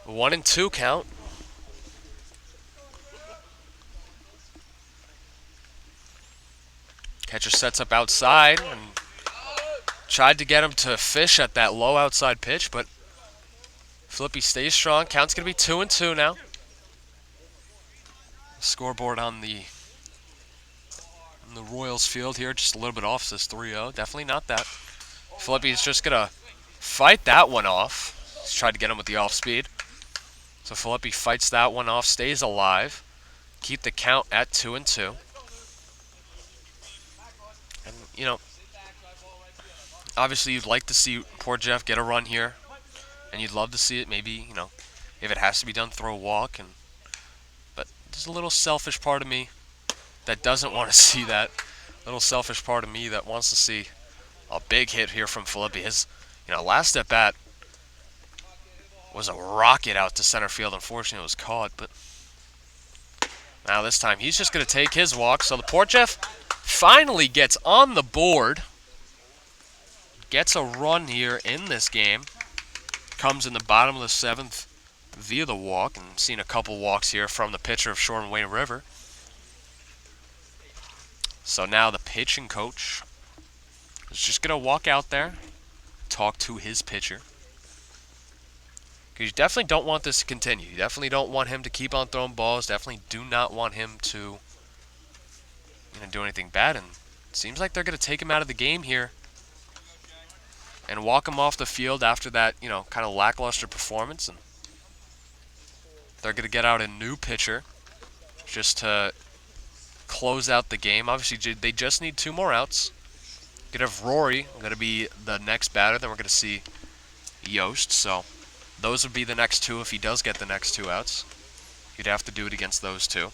1-2 count. Catcher sets up outside and tried to get him to fish at that low outside pitch, but Filippi stays strong. Count's going to be 2-2 now. Scoreboard on the Royals field here, just a little bit off, says 3-0. Definitely not that. Filippi's just going to fight that one off. He's tried to get him with the off speed. So Filippi fights that one off, stays alive. Keep the count at 2-2. And, you know, obviously you'd like to see poor Jeff get a run here. And you'd love to see it, maybe, you know, if it has to be done, throw a walk. But there's a little selfish part of me that doesn't want to see that. Little selfish part of me that wants to see a big hit here from Filippi. His, you know, last at bat was a rocket out to center field. Unfortunately, it was caught. But now this time he's just going to take his walk. So the Port Jeff finally gets on the board. Gets a run here in this game. Comes in the bottom of the 7th via the walk. And seen a couple walks here from the pitcher of Shoreham, Wayne River. So now the pitching coach is just going to walk out there, talk to his pitcher. Because you definitely don't want this to continue. You definitely don't want him to keep on throwing balls. Definitely do not want him to, you know, do anything bad. And it seems like they're going to take him out of the game here and walk him off the field after that, you know, kind of lackluster performance. And they're going to get out a new pitcher just to close out the game. Obviously, they just need 2 more outs. Going to have Rory going to be the next batter. Then we're going to see Yost. So those would be the next 2 if he does get the next 2 outs. You'd have to do it against those 2.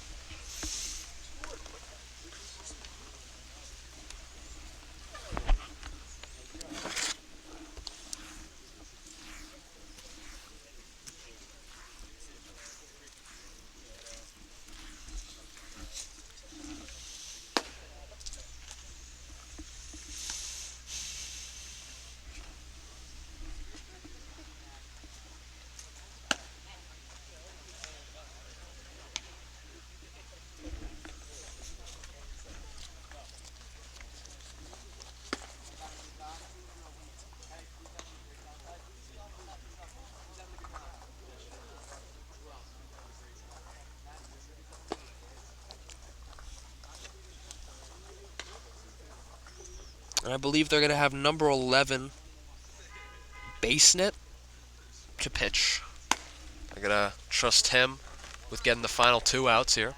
And I believe they're going to have number 11, Basenet, to pitch. They're going to trust him with getting the final 2 outs here.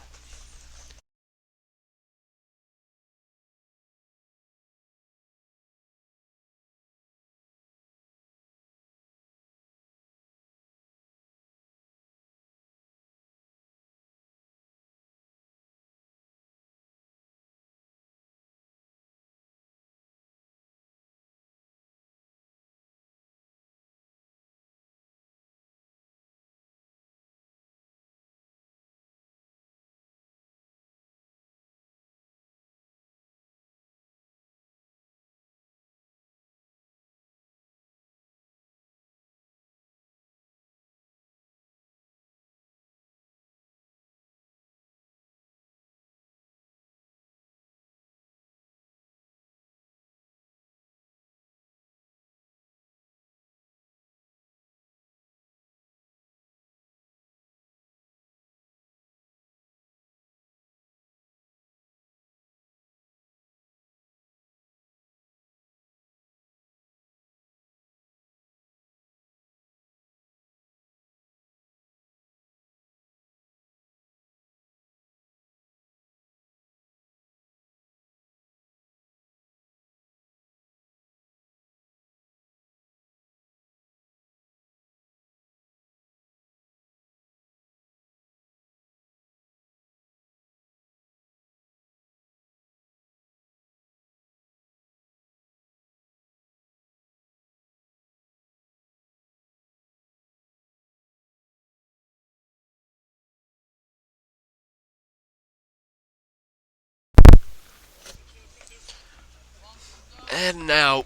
And now,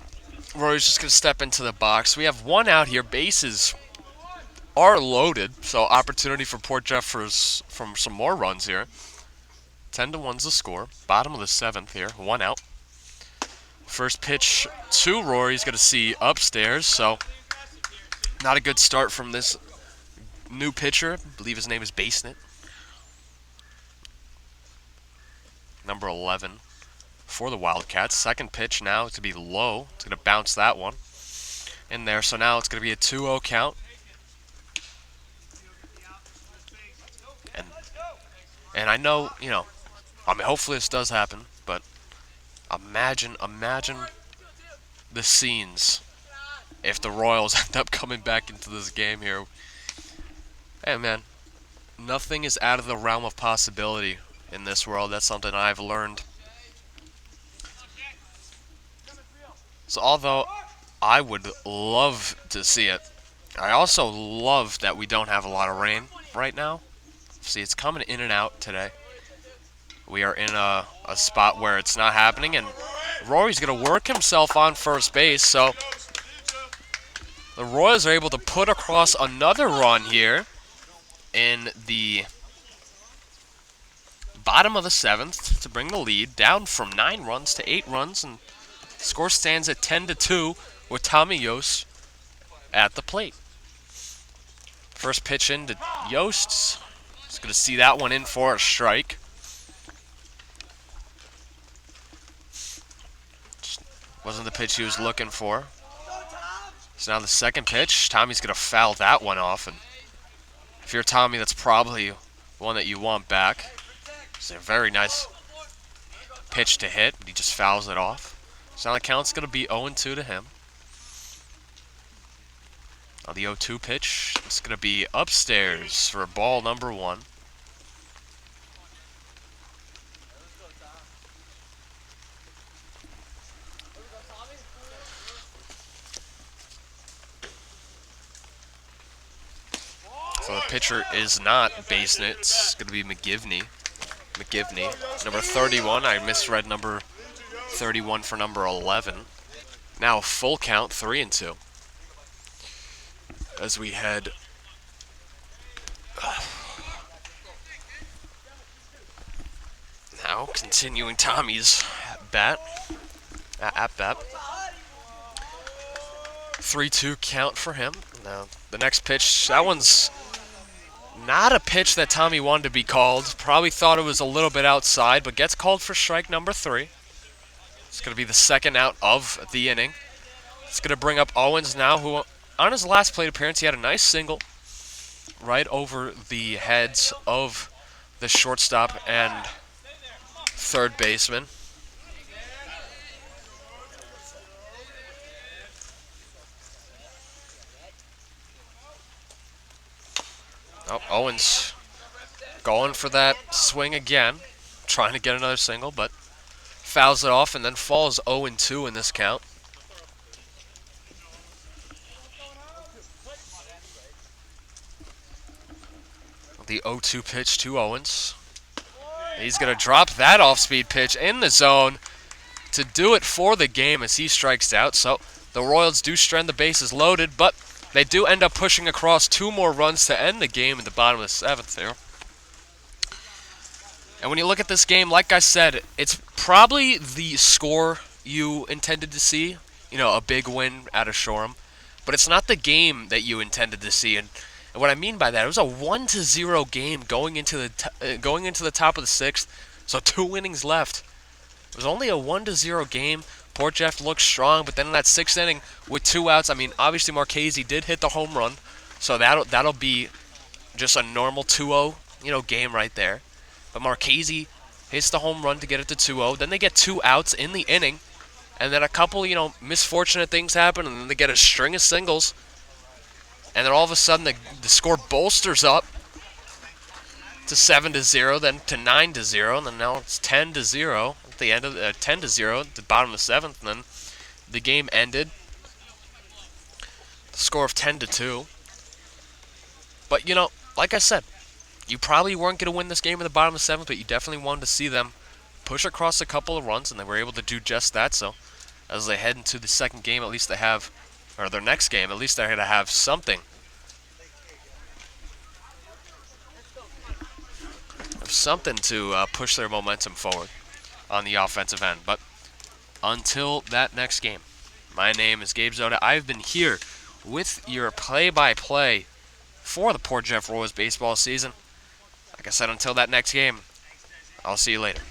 Rory's just going to step into the box. We have one out here. Bases are loaded, so opportunity for Port Jeffers from some more runs here. 10-1's the score. Bottom of the 7th here. One out. First pitch to Rory's going to see upstairs, so not a good start from this new pitcher. I believe his name is Basenet. Number 11 for the Wildcats. Second pitch now to be low. It's going to bounce that one in there, so now it's going to be a 2-0 count. And I know, I mean, hopefully this does happen, but imagine the scenes if the Royals end up coming back into this game here. Hey, man, nothing is out of the realm of possibility in this world. That's something I've learned. So although I would love to see it, I also love that we don't have a lot of rain right now. See, it's coming in and out today. We are in a spot where it's not happening, and Rory's going to work himself on first base, so the Royals are able to put across another run here in the bottom of the 7th to bring the lead down from 9 runs to 8 runs, and the score stands at 10-2 with Tommy Yost at the plate. First pitch into Yost. He's going to see that one in for a strike. Just wasn't the pitch he was looking for. So now the second pitch, Tommy's going to foul that one off. And if you're Tommy, that's probably one that you want back. It's a very nice pitch to hit, but he just fouls it off. So now the count's going to be 0-2 to him. Now the 0-2 pitch is going to be upstairs for ball number 1. So the pitcher is not Basenet. It's going to be McGivney, number 31. I misread number 31 for number 11. Now full count, 3-2. As we head now continuing Tommy's at bat. 3-2 count for him. Now the next pitch, that one's not a pitch that Tommy wanted to be called. Probably thought it was a little bit outside, but gets called for strike number 3. It's going to be the second out of the inning. It's going to bring up Owens now, who on his last plate appearance, he had a nice single right over the heads of the shortstop and third baseman. Oh, Owens going for that swing again, trying to get another single, but fouls it off and then falls 0-2 in this count. The 0-2 pitch to Owens. He's going to drop that off-speed pitch in the zone to do it for the game as he strikes out. So the Royals do strand the bases loaded, but they do end up pushing across 2 more runs to end the game in the bottom of the 7th there. And when you look at this game, like I said, it's probably the score you intended to see. A big win out of Shoreham. But it's not the game that you intended to see. And what I mean by that, it was a 1-0 game going into the top of the 6th. So 2 innings left. It was only a 1-0 game. Port Jeff looked strong, but then in that 6th inning with 2 outs, I mean, obviously Marchese did hit the home run, so that'll be just a normal 2-0, game right there. But Marchese hits the home run to get it to 2-0. Then they get 2 outs in the inning, and then a couple, misfortunate things happen, and then they get a string of singles, and then all of a sudden the score bolsters up to 7-0, then to 9-0, and then now it's 10-0 at the end of 10-0 at the bottom of the 7th, and then the game ended. The score of 10-2. But like I said, you probably weren't going to win this game in the bottom of the 7th, but you definitely wanted to see them push across a couple of runs, and they were able to do just that. So as they head into the second game. At least they have, or their next game, at least they're going to have something. Something to push their momentum forward on the offensive end. But until that next game, my name is Gabe Zoda. I've been here with your play-by-play for the Port Jeff Royals baseball season. Like I said, until that next game, I'll see you later.